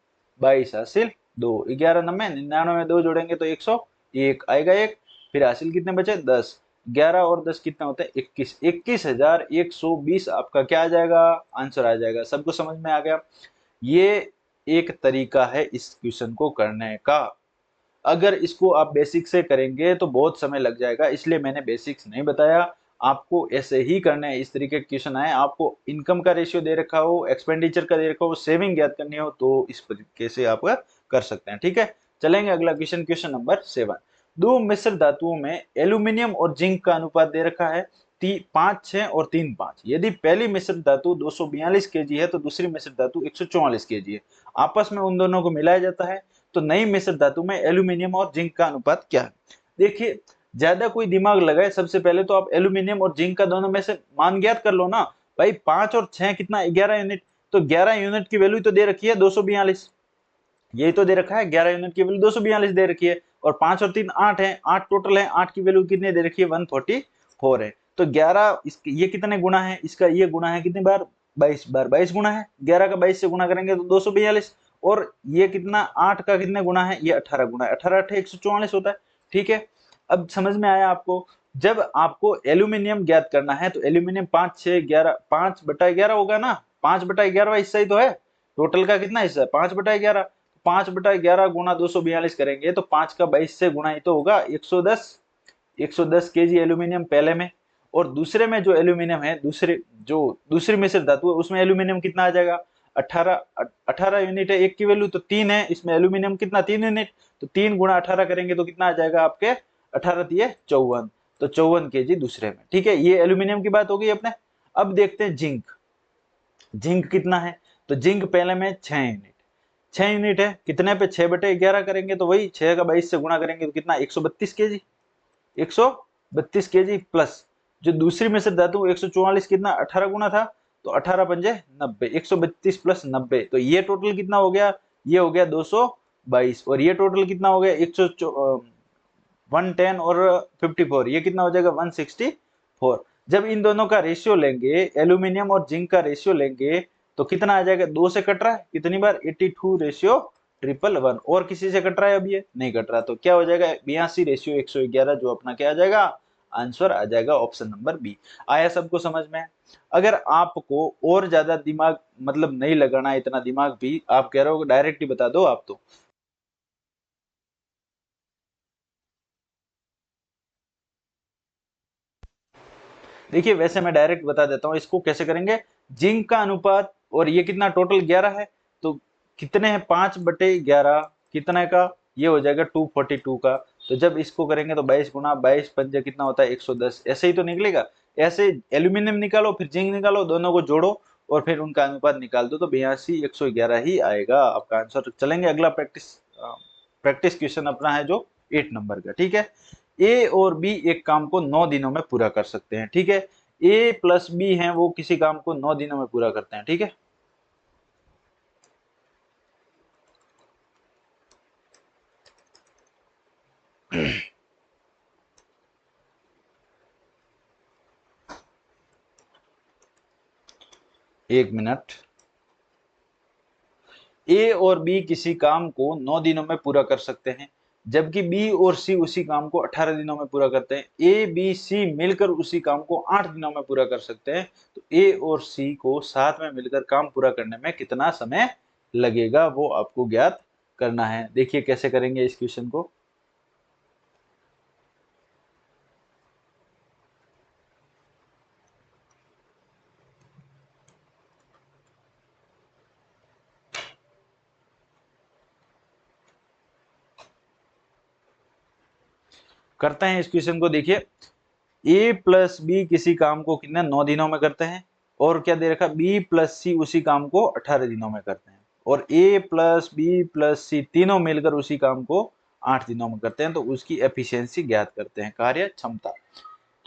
22 हासिल 2, 11 नब्बे 99 में 2 जोड़ेंगे तो 101 आएगा एक, फिर हासिल कितने बचे 10, 11 और 10 कितना होता है 21, 21,120 आपका क्या आ जाएगा आंसर आ जाएगा। सबको समझ में आ गया, ये एक तरीका है इस क्वेश्चन को करने का। अगर इसको आप बेसिक से करेंगे तो बहुत समय लग जाएगा, इसलिए मैंने बेसिक्स नहीं बताया, आपको ऐसे ही करना है। इस तरीके के क्वेश्चन आए, आपको इनकम का रेशियो दे रखा हो, एक्सपेंडिचर का दे रखा हो, सेविंग ज्ञात करनी हो, तो इस तरीके से आप कर सकते हैं, ठीक है। चलेंगे अगला क्वेश्चन, क्वेश्चन नंबर 7। दो मिश्र धातुओं में एल्यूमिनियम और जिंक का अनुपात दे रखा है 5-6 और 3-5। यदि पहली मिश्र धातु 242 केजी है तो दूसरी मिश्र धातु 144 केजी है, आपस में उन दोनों को मिलाया जाता है, तो नई मिश्र धातु में एल्यूमिनियम और जिंक का अनुपात क्या है। देखिए, ज्यादा कोई दिमाग लगाए, सबसे पहले तो आप एल्यूमिनियम और जिंक का दोनों में से मान ज्ञात कर लो ना भाई। 5 और 6 कितना, 11 यूनिट, तो 11 यूनिट की वैल्यू तो दे रखी है 242, यही तो दे रखा है, 11 यूनिट की वैल्यू 242 दे रखी है, और 5 और 3 8 है, 8 टोटल है, 8 की वैल्यू कितनी दे रखी है 144 है। तो 11 ये कितने गुना है, इसका ये गुना है कितनी बार, 22 बार, 22 गुना है, 11 का 22 से गुना करेंगे तो 242, और ये कितना 8 का कितने गुना है, ये 18 गुना है, 18 8 144 होता है। ठीक है, अब समझ में आया आपको। जब आपको एल्यूमिनियम ज्ञात करना है तो एल्यूमिनियम 5 6 11 5/11 होगा ना, 5/11 हिस्सा ही तो है, टोटल का कितना हिस्सा है 5/11, 5/11 गुना 242 करेंगे तो 5 का 22 से गुना ही तो होगा 110 केजी एल्यूमिनियम पहले में, और दूसरे में जो एल्यूमिनियम है, दूसरी मिश्र धातु है उसमें एल्यूमिनियम कितना आ जाएगा 18 यूनिट है, एक की वैल्यू तो 3 है, इसमें एल्यूमिनियम कितना 3 यूनिट, तो 3 गुना 18 करेंगे तो कितना आ जाएगा आपके 18 दिए 54, तो 54 केजी दूसरे में। ठीक है, ये एल्यूमिनियम की बात होगी अपने। अब देखते हैं जिंक, जिंक कितना है, तो जिंक पहले में 6 यूनिट, 6 यूनिट है, कितने पे 6/11 करेंगे तो वही 6 का 22 से गुना करेंगे तो कितना 132 केजी, 132 केजी प्लस जो दूसरी मिश्र धातु 144 कितना 18 गुना था, तो 18 पंजे 90, 132 प्लस 90, तो ये टोटल कितना हो गया, ये हो गया 222, और ये टोटल कितना हो गया 110 और 54, ये कितना हो जाएगा 164। जब इन दोनों का रेशियो लेंगे, एल्यूमिनियम और जिंक का रेशियो लेंगे तो कितना आ जाएगा, 2 से कट रहा है कितनी बार 82/111, और किसी से कट रहा है अब ये नहीं कट रहा, तो क्या हो जाएगा 82/111, जो अपना क्या आ जाएगा आंसर आ जाएगा ऑप्शन नंबर बी। आया सबको समझ में। अगर आपको और ज्यादा दिमाग मतलब नहीं लगाना, इतना दिमाग भी आप कह रहे हो डायरेक्ट ही बता दो आप, तो देखिए वैसे मैं डायरेक्ट बता देता हूँ इसको कैसे करेंगे। जिंक का अनुपात, और ये कितना टोटल 11 है, तो कितने हैं 5/11 कितने का, ये हो जाएगा 242 का, तो जब इसको करेंगे तो 22 गुना 22 पंजे कितना होता है 110, ऐसे ही तो निकलेगा। ऐसे एल्यूमिनियम निकालो फिर जिंक निकालो, दोनों को जोड़ो और फिर उनका अनुपात निकाल दो, तो 82/111 ही आएगा आपका आंसर। चलेंगे अगला प्रैक्टिस क्वेश्चन अपना है जो 8 नंबर का। ठीक है, ए और बी एक काम को 9 दिनों में पूरा कर सकते हैं। ठीक है, ए प्लस बी है वो किसी काम को 9 दिनों में पूरा करते हैं। ठीक है, एक मिनट। ए और बी किसी काम को 9 दिनों में पूरा कर सकते हैं, जबकि बी और सी उसी काम को 18 दिनों में पूरा करते हैं। ए बी सी मिलकर उसी काम को 8 दिनों में पूरा कर सकते हैं, तो ए और सी को साथ में मिलकर काम पूरा करने में कितना समय लगेगा वो आपको ज्ञात करना है। देखिए कैसे करेंगे इस क्वेश्चन को। करते हैं इस क्वेश्चन को। देखिए, ए प्लस बी किसी काम को कितने 9 दिनों में करते हैं, और क्या दे रखा बी प्लस सी उसी काम को 18 दिनों में करते हैं, और ए प्लस बी प्लस सी तीनों मिलकर उसी काम को 8 दिनों में करते हैं, तो उसकी एफिशिएंसी ज्ञात करते हैं, कार्य क्षमता।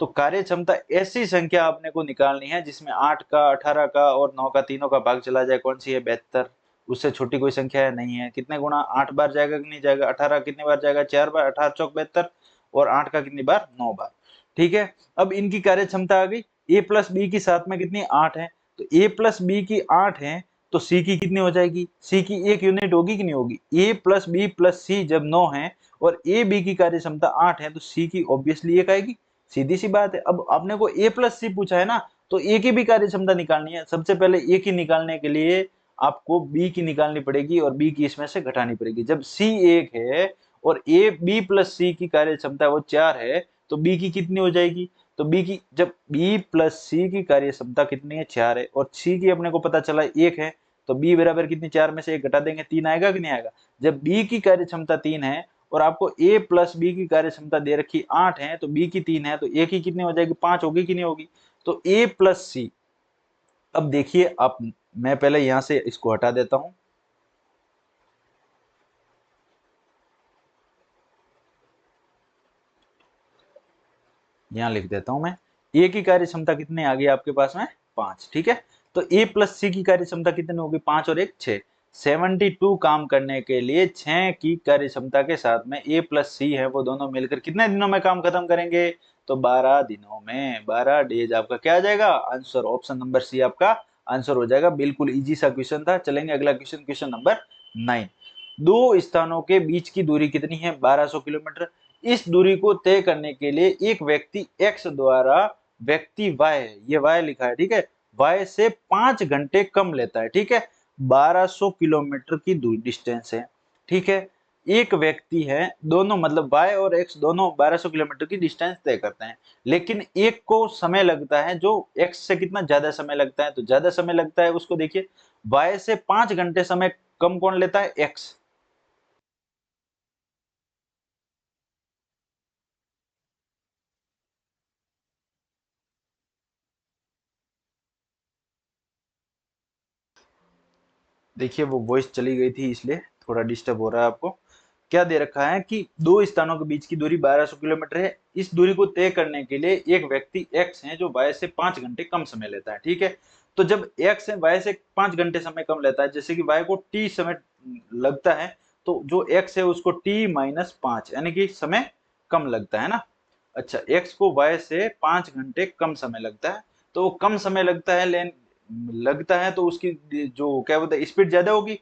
तो कार्य क्षमता ऐसी संख्या आपने को निकालनी है जिसमें 8 का 18 का और 9 का तीनों का भाग चला जाए, कौन सी है 72, उससे छोटी कोई संख्या है नहीं है। कितने गुना 8 बार जाएगा कि नहीं जाएगा, 18 कितनी बार जाएगा 4 बार, 18 चौक 72, और 8 का कितनी बार 9 बार। ठीक है, अब इनकी कार्य क्षमता आ गई। ए प्लस बी की साथ में कितनी 8 है, तो ए प्लस बी की 8 है, तो सी की कितनी हो जाएगी, सी की 1 यूनिट होगी कि नहीं होगी। ए प्लस बी प्लस सी जब 9 है और ए बी की कार्य क्षमता 8 है, तो सी की ऑब्वियसली 1 आएगी, सीधी सी बात है। अब आपने को ए प्लस सी पूछा है ना, तो ए की भी कार्य क्षमता निकालनी है। सबसे पहले ए की निकालने के लिए आपको बी की निकालनी पड़ेगी और बी की इसमें से घटानी पड़ेगी। जब सी 1 है और ए बी प्लस सी की कार्य क्षमता वो 4 है, तो बी की कितनी हो जाएगी, तो बी की जब बी प्लस सी की कार्य क्षमता कितनी है 4 है, और सी की अपने को पता चला 1 है, तो बी बराबर कितनी 4 में से 1 घटा देंगे 3 आएगा कि नहीं आएगा। जब बी की कार्य क्षमता 3 है और आपको ए प्लस बी की कार्य क्षमता दे रखी 8 है, तो बी की 3 है, तो ए की कितनी हो जाएगी, 5 होगी कि नहीं होगी। तो ए प्लस सी, अब देखिए आप, मैं पहले यहां से इसको हटा देता हूं, यहां लिख देता हूं मैं, ए की कार्य क्षमता कितनी आ गई आपके पास में, 5, ठीक है। तो ए प्लस सी की कार्य क्षमता कितनी होगी, 5 और 1 6, 72 काम करने के लिए 6 की कार्य क्षमता के साथ में ए प्लस सी है वो दोनों मिलकर कितने दिनों में काम खत्म करेंगे, तो 12 दिनों में, 12 डेज आपका क्या आ जाएगा आंसर, ऑप्शन नंबर सी आपका आंसर हो जाएगा। बिल्कुल इजी सा क्वेश्चन था। चलेंगे अगला क्वेश्चन, क्वेश्चन नंबर 9। दो स्थानों के बीच की दूरी कितनी है, 1200 किलोमीटर। इस दूरी को तय करने के लिए एक व्यक्ति x द्वारा व्यक्ति y, ये y लिखा है, ठीक है, y से 5 घंटे कम लेता है, ठीक है। 1200 किलोमीटर की दूरी डिस्टेंस है, ठीक है। एक व्यक्ति है, दोनों मतलब y और x दोनों 1200 किलोमीटर की डिस्टेंस तय करते हैं, लेकिन एक को समय लगता है जो x से कितना ज्यादा समय लगता है, तो ज्यादा समय लगता है उसको देखिए, y से 5 घंटे समय कम कौन लेता है, x। देखिए वो वॉइस चली गई थी इसलिए थोड़ा डिस्टर्ब हो रहा है आपको। क्या दे रखा है कि दो स्थानों के बीच की दूरी 1200 किलोमीटर है। इस दूरी को तय करने के लिए एक व्यक्ति x है जो y से 5 घंटे कम समय लेता है, ठीक है। तो जब x है y से 5 घंटे समय कम लेता है, जैसे कि y को t समय लगता है, तो जो x है उसको t माइनस 5 यानी कि समय कम लगता है ना। अच्छा, x को y से 5 घंटे कम समय लगता है, तो कम समय लगता है लेन लगता है तो उसकी जो क्या बोलते हैं स्पीड ज्यादा होगी।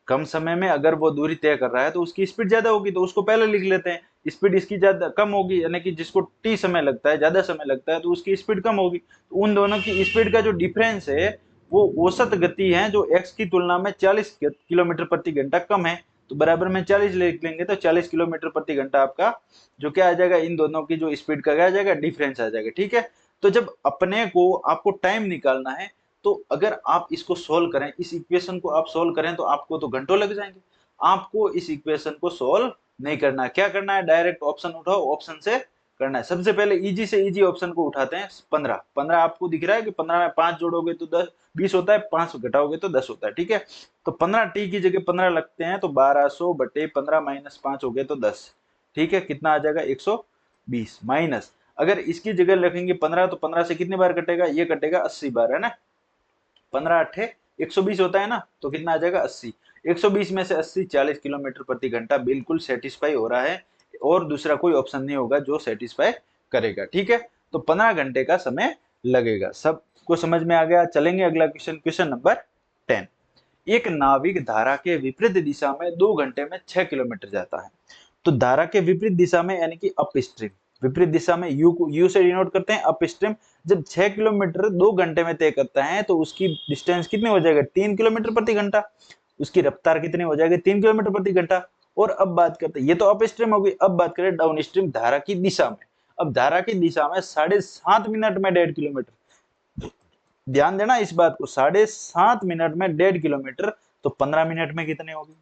कम समय में अगर वो दूरी तय कर रहा है तो उसकी स्पीड ज्यादा होगी, तो उसको पहले लिख लेते हैं। स्पीड इसकी ज्यादा कम होगी, यानी कि जिसको टी समय लगता है, ज्यादा समय लगता है, तो उसकी स्पीड कम होगी। तो उन दोनों की स्पीड का जो डिफरेंस है वो औसत गति है जो एक्स की तुलना में 40 किलोमीटर प्रति घंटा कम है। तो बराबर में 40 लिख लेंगे, तो 40 किलोमीटर प्रति घंटा आपका जो क्या आ जाएगा, इन दोनों की जो स्पीड का क्या आ जाएगा, डिफरेंस आ जाएगा, ठीक है। तो जब अपने को आपको टाइम निकालना है, तो अगर आप इसको सोल्व करें, इस इक्वेशन को आप सोल्व करें, तो आपको तो घंटों लग जाएंगे। आपको इस इक्वेशन को सोल्व नहीं करना है, क्या करना है, डायरेक्ट ऑप्शन उठाओ, ऑप्शन से करना है। सबसे पहले इजी से इजी ऑप्शन को उठाते हैं, 15। 15 आपको दिख रहा है कि 15 में 5 जोड़ोगे तो 10 20 होता है, 5 घटाओगे तो 10 होता है, ठीक है। तो 15 टी की जगह 15 लगते हैं, तो 1200 बटे 15 माइनस 5 हो गए तो 10, ठीक है। कितना आ जाएगा, 120 माइनस, अगर इसकी जगह रखेंगे 15, तो 15 से कितनी बार कटेगा, ये कटेगा 80 बार, है ना। 15 अट्ठे 120 होता है ना, तो कितना आ जाएगा 80। 120 में से 80 40 किलोमीटर प्रति घंटा बिल्कुल सेटिस्फाई हो रहा है, और दूसरा कोई ऑप्शन नहीं होगा जो सेटिस्फाई करेगा, ठीक है। तो 15 घंटे का समय लगेगा। सबको समझ में आ गया। चलेंगे अगला क्वेश्चन, क्वेश्चन नंबर 10। एक नाविक धारा के विपरीत दिशा में 2 घंटे में 6 किलोमीटर जाता है। तो धारा के विपरीत दिशा में यानी कि अप स्ट्रीम, विपरीत दिशा में यू को यू से डिनोट करते हैं, अप स्ट्रीम जब 6 किलोमीटर 2 घंटे में तय करता है, तो उसकी डिस्टेंस कितनी हो जाएगा, 3 किलोमीटर प्रति घंटा। उसकी रफ्तार कितनी हो जाएगी, 3 किलोमीटर प्रति घंटा। और अब बात करते हैं, ये तो अप स्ट्रीम हो गई, अब बात करें डाउन स्ट्रीम धारा की दिशा में। अब धारा की दिशा में 7.5 मिनट में 1.5 किलोमीटर, ध्यान देना इस बात को, 7.5 मिनट में 1.5 किलोमीटर, तो 15 मिनट में कितने होगी,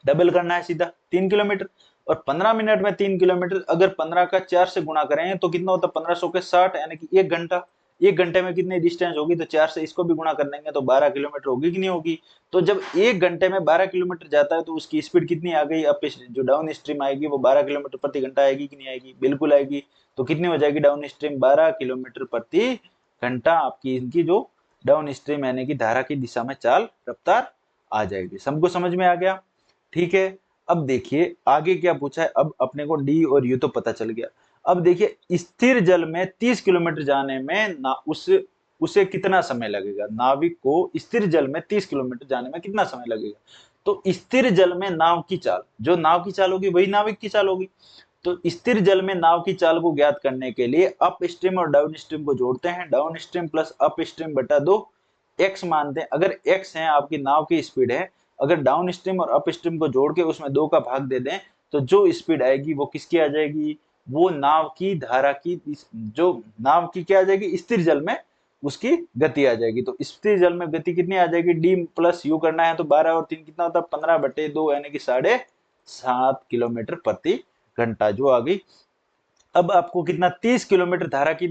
डबल करना है सीधा, 3 किलोमीटर। और 15 मिनट में 3 किलोमीटर, अगर 15 का 4 से गुणा करें तो कितना होता है, 1500 के 60 यानी कि 1 घंटा। 1 घंटे में कितनी डिस्टेंस होगी, तो 4 से इसको भी गुणा कर देंगे तो 12 किलोमीटर होगी कि नहीं होगी। तो जब 1 घंटे में 12 किलोमीटर जाता है, तो उसकी स्पीड कितनी आ गई, अब जो डाउन स्ट्रीम आएगी वो 12 किलोमीटर प्रति घंटा आएगी कि नहीं आएगी, बिल्कुल आएगी। तो कितनी हो जाएगी डाउन स्ट्रीम, 12 किलोमीटर प्रति घंटा आपकी इनकी जो डाउन स्ट्रीम यानी कि धारा की दिशा में चाल रफ्तार आ जाएगी। सबको समझ में आ गया, ठीक है। अब देखिए आगे क्या पूछा है, अब अपने को डी और यू तो पता चल गया। अब देखिए स्थिर जल में 30 किलोमीटर जाने में ना उसे कितना समय लगेगा, नाविक को स्थिर जल में 30 किलोमीटर जाने में कितना समय लगेगा। तो स्थिर जल में नाव की चाल, जो नाव की चाल होगी वही नाविक की चाल होगी। तो स्थिर जल में नाव की चाल को ज्ञात करने के लिए अप स्ट्रीम और डाउन स्ट्रीम को जोड़ते हैं, down stream plus up stream बटा 2, एक्स मानते हैं। अगर एक्स है आपकी नाव की स्पीड है, अगर डाउन स्ट्रीम और अप स्ट्रीम को जोड़ के उसमें 2 का भाग दे दें, तो जो स्पीड आएगी वो किसकी आ जाएगी, वो नाव की धारा की, जो नाव की क्या आ जाएगी, स्थिर जल में उसकी गति आ जाएगी। तो स्थिर जल में गति कितनी आ जाएगी, डी प्लस यू करना है, तो 12 और 3 कितना होता है, 15 बटे 2 यानी कि 3.5 7 किलोमीटर प्रति घंटा जो आ गई। अब आपको कितना 30 किलोमीटर धारा की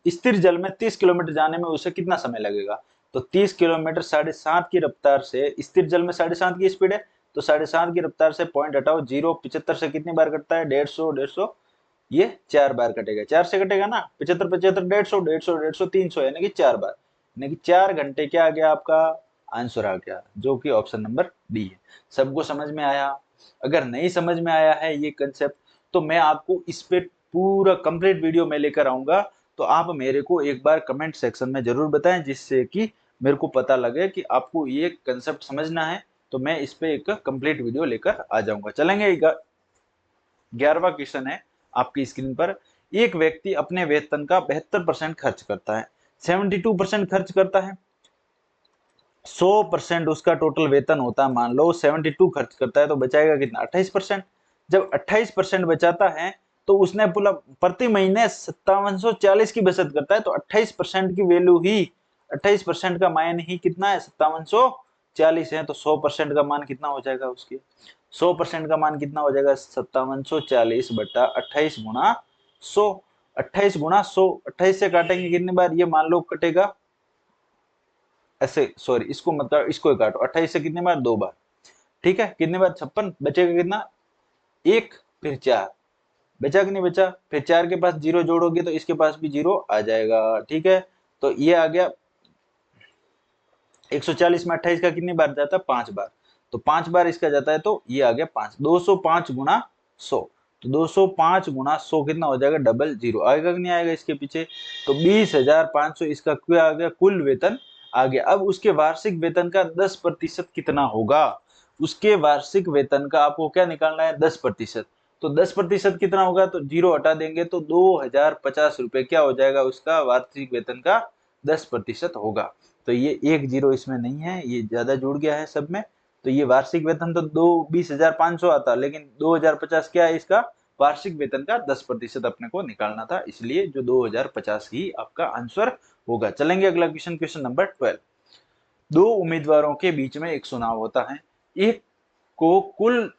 स्थिर जल में 30 किलोमीटर जाने में उसे कितना समय लगेगा, तो 30 किलोमीटर 7.5 की रफ्तार से, स्थिर जल में 7.5 की स्पीड है, तो 7.5 की रफ्तार से पॉइंट हटाओ 0, 75 से कितनी बार कटता है 150, ये 4 बार कटेगा, 4 से कटेगा ना, 75 75 150 150 150 300 यानी कि 4 बार, यानी कि 4 घंटे क्या आ गया आपका आंसर आ गया, जो कि ऑप्शन नंबर डी है। सबको समझ में आया? अगर नहीं समझ में आया है ये कंसेप्ट, तो मैं आपको इस पे पूरा कंप्लीट वीडियो में लेकर आऊंगा, तो आप मेरे को एक बार कमेंट सेक्शन में जरूर बताएं, जिससे कि मेरे को पता लगे कि आपको ये कंसेप्ट समझना है, तो मैं इस पे एक कंप्लीट वीडियो लेकर आ जाऊंगा। चलेंगे 11वां क्वेश्चन है आपकी स्क्रीन पर। एक व्यक्ति अपने वेतन का 72% खर्च करता है, 72% खर्च करता है, 100% उसका टोटल वेतन होता है, मान लो 72 खर्च करता है, तो बचाएगा कितना 28%। जब 28% बचाता है तो उसने पूरा प्रति महीने 5740 की बचत करता है, तो 28% की वैल्यू ही 28% का मान ही कितना है 5740 है, तो 100% का मान कितना हो जाएगा उसके, 100% का मान कितना हो जाएगा 5740 बटा 28 गुणा 100, 28 गुणा 100, 28 से काटेंगे कितनी बार, ये मान लो कटेगा ऐसे, सॉरी इसको मतलब इसको काटो, 28 से कितने बार 2 बार, ठीक है, कितने बार 56, बचेगा कितना 1, फिर 4, बचा कि नहीं बचा, फिर 4 के पास 0 जोड़ोगे तो इसके पास भी 0 आ जाएगा, ठीक है। तो ये आ गया 140 में 28 का कितनी बार जाता है 5 बार, तो 5 बार इसका जाता है, तो ये आ गया 5, 205 गुणा 100, तो 205 गुणा 100 कितना हो जाएगा, डबल 0 आएगा कि नहीं आएगा इसके पीछे, तो 20,500 इसका क्या आ गया कुल वेतन आ गया। अब उसके वार्षिक वेतन का 10% कितना होगा, उसके वार्षिक वेतन का आपको क्या निकालना है 10%, तो 10% कितना होगा, तो 0 हटा देंगे तो 2050 रुपए क्या हो जाएगा उसका वार्षिक वेतन का 10% होगा। तो ये 1 0 इसमें नहीं है, ये ज्यादा जुड़ गया है सब में, तो ये वार्षिक वेतन तो 20,500 आता, लेकिन 2050 क्या है इसका वार्षिक वेतन का 10% अपने को निकालना था, इसलिए जो 2050 ही आपका आंसर होगा। चलेंगे अगला क्वेश्चन, क्वेश्चन नंबर 12। दो उम्मीदवारों के बीच में एक चुनाव होता है, एक को कुल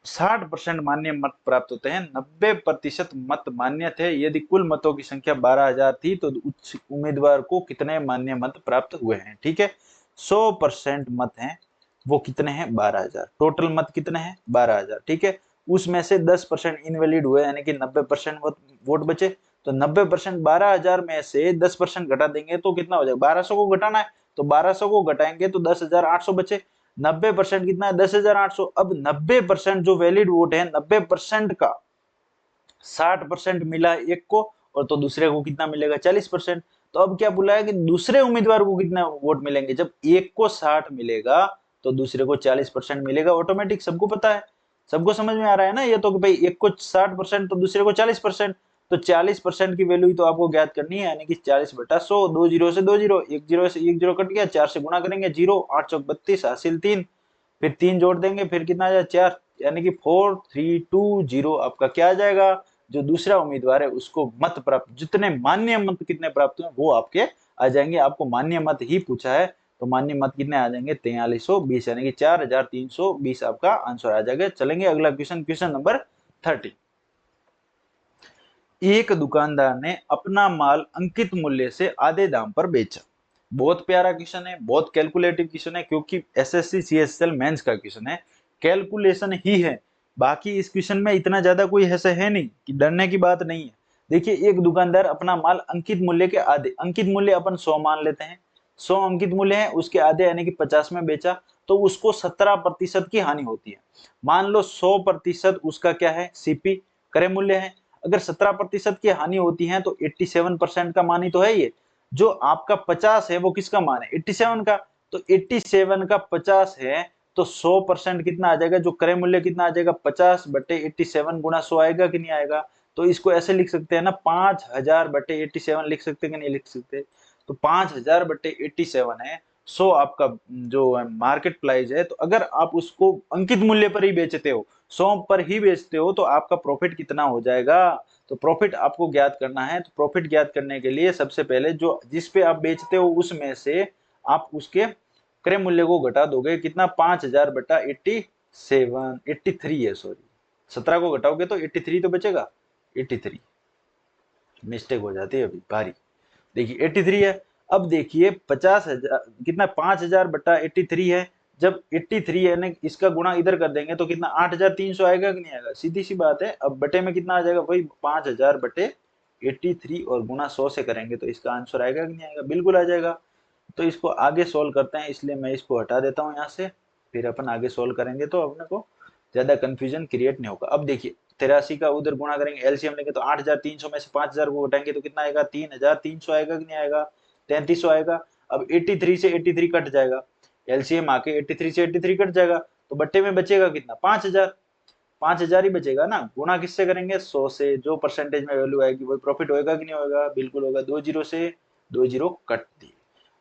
60% मान्य मत प्राप्त होते हैं, 90% मत मान्य थे, यदि कुल मतों की संख्या 12,000 थी तो उस उम्मीदवार को कितने मान्य मत प्राप्त हुए हैं, ठीक है। 100% मत हैं वो कितने हैं 12,000, टोटल मत कितने हैं 12,000, ठीक है। उसमें से 10% इनवैलिड हुए, यानी कि 90% वोट बचे, तो 90% 12,000 में से 10% घटा देंगे तो कितना हो जाएगा, 1200 को घटाना है, तो 1200 को घटाएंगे तो 10,800 बचे, 90% कितना है 10,800। अब 90% जो वैलिड वोट है 90% का 60% मिला एक को, और तो दूसरे को कितना मिलेगा 40%। तो अब क्या बोला है कि दूसरे उम्मीदवार को कितना वोट मिलेंगे, जब एक को 60 मिलेगा तो दूसरे को 40% मिलेगा, ऑटोमेटिक सबको पता है, सबको समझ में आ रहा है ना ये, तो कि भाई एक को 60% तो दूसरे को 40%, तो 40% की वैल्यू तो आपको ज्ञात करनी है, यानी कि 40 बटा 100, 2 जीरो से 2 जीरो, 1 जीरो से 1 जीरो कट गया, 4 से गुणा करेंगे 0, 8 चौक 32 हासिल 3, फिर 3 जोड़ देंगे फिर कितना आ जाए 4, यानी कि 4320 आपका क्या आ जाएगा, जो दूसरा उम्मीदवार है उसको मत प्राप्त, जितने मान्य मत कितने प्राप्त हुए वो आपके आ जाएंगे, आपको मान्य मत ही पूछा है, तो मान्य मत कितने आ जाएंगे 4320, यानी कि 4320 आपका आंसर आ जाएगा। चलेंगे अगला क्वेश्चन, क्वेश्चन नंबर 30। एक दुकानदार ने अपना माल अंकित मूल्य से आधे दाम पर बेचा। बहुत प्यारा क्वेश्चन है, बहुत कैलकुलेटिव क्वेश्चन है, क्योंकि एसएससी सीएसएल मेंस का क्वेश्चन है, कैलकुलेशन ही है। बाकी इस क्वेश्चन में इतना ज्यादा कोई ऐसा है नहीं कि डरने की बात नहीं है। देखिए, एक दुकानदार अपना माल अंकित मूल्य के आधे, अंकित मूल्य अपन 100 मान लेते हैं, 100 अंकित मूल्य है, उसके आधे यानी कि 50 में बेचा, तो उसको 17% की हानि होती है। मान लो 100% उसका क्या है सीपी क्रय मूल्य है, अगर 17% की हानि होती है तो 87% का मान ही तो है ये, जो आपका 50 है वो किसका मान है 87 का, तो 87 का 50 है, तो 100% कितना आ जाएगा, जो क्रय मूल्य कितना आ जाएगा 50 बटे 87 गुणा 100 आएगा कि नहीं आएगा। तो इसको ऐसे लिख सकते हैं ना, 5000 बटे 87 लिख सकते हैं कि नहीं लिख सकते, तो 5000 बटे 87 है, 100 आपका जो मार्केट प्राइस है, तो अगर आप उसको अंकित मूल्य पर ही बेचते हो, 100 पर ही बेचते हो, तो आपका प्रॉफिट कितना हो जाएगा। तो प्रॉफिट आपको ज्ञात करना है, तो प्रॉफिट ज्ञात करने के लिए सबसे पहले जो जिस पे आप बेचते हो उसमें से आप उसके क्रय मूल्य को घटा दोगे, कितना 5000 बटा 87, 83 है, सॉरी 17 को घटाओगे तो 83 तो बचेगा, 83 मिस्टेक हो जाती है अभी भारी। देखिए 83 है। अब देखिए 50,000 कितना, 5,000 बटा 83 है। जब 83 है ना, इसका गुणा इधर कर देंगे तो कितना 8,300 आएगा कि नहीं आएगा, सीधी सी बात है। अब बटे में कितना आ जाएगा भाई, 5,000 बटे 83 और गुणा 100 से करेंगे तो इसका आंसर आएगा कि नहीं आएगा, बिल्कुल आ जाएगा। तो इसको आगे सोल्व करते हैं, इसलिए मैं इसको हटा देता हूँ यहाँ से, फिर अपन आगे सोल्व करेंगे तो अपने को ज्यादा कंफ्यूजन क्रिएट नहीं होगा। अब देखिए 83 का उधर गुणा करेंगे, एलसीएम लेंगे तो 8,300 में से 5,000 को घटाएंगे तो कितना आएगा, 3,300 आएगा कि नहीं आएगा, 3,300 आएगा। अब 83 से 83 कट जाएगा, एलसीएम आके 83 से 83 कट जाएगा, तो बट्टे में बचेगा कितना, 5,000, 5,000 ही बचेगा ना। गुणा किससे करेंगे, 100 से। जो परसेंटेज में वैल्यू आएगी वही प्रॉफिट होएगा कि नहीं होएगा, बिल्कुल होगा। 2 जीरो से 2 जीरो कट दिए।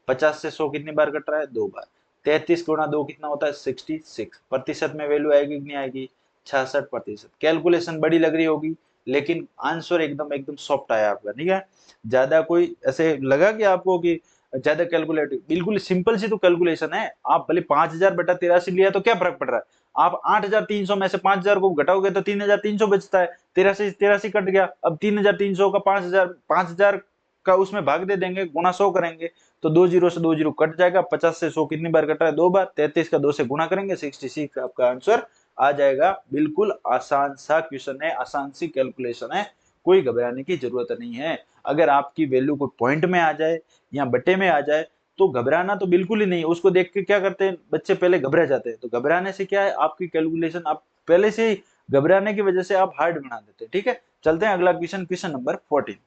50 से 100 कितनी बार कट रहा है, 2 बार। 33 गुणा 2 कितना होता है, 66। प्रतिशत में वैल्यू आएगी कि नहीं आएगी, 66%। कैलकुलेशन बड़ी लग रही होगी लेकिन आंसर एकदम एकदम सॉफ्ट आया आपका, ठीक है। ज्यादा कोई ऐसे लगा कि आपको कि ज्यादा कैलकुलेटिव, बिल्कुल सिंपल सी तो कैलकुलेशन है। आप भले 5,000 बटा 83 लिया तो क्या फर्क पड़ रहा है, आप 8,300 में से 5,000 को घटाओगे तो 3,300 बचता है। 83 कट गया, अब 3,300 का 5,000 का उसमें भाग दे देंगे, गुणा 100 करेंगे तो 2 जीरो से 2 जीरो कट जाएगा। 50 से 100 कितनी बार कट रहा है, 2 बार। 33 का 2 से गुणा करेंगे, 66 आपका आंसर आ जाएगा। बिल्कुल आसान सा क्वेश्चन है, आसान सी कैलकुलेशन है, कोई घबराने की जरूरत नहीं है। अगर आपकी वैल्यू कोई पॉइंट में आ जाए या बटे में आ जाए तो घबराना तो बिल्कुल ही नहीं। उसको देख के क्या करते हैं बच्चे, पहले घबरा जाते हैं। तो घबराने से क्या है, आपकी कैलकुलेशन आप पहले से ही घबराने की वजह से आप हार्ड बना देते हैं, ठीक है। चलते हैं अगला क्वेश्चन, क्वेश्चन नंबर 14।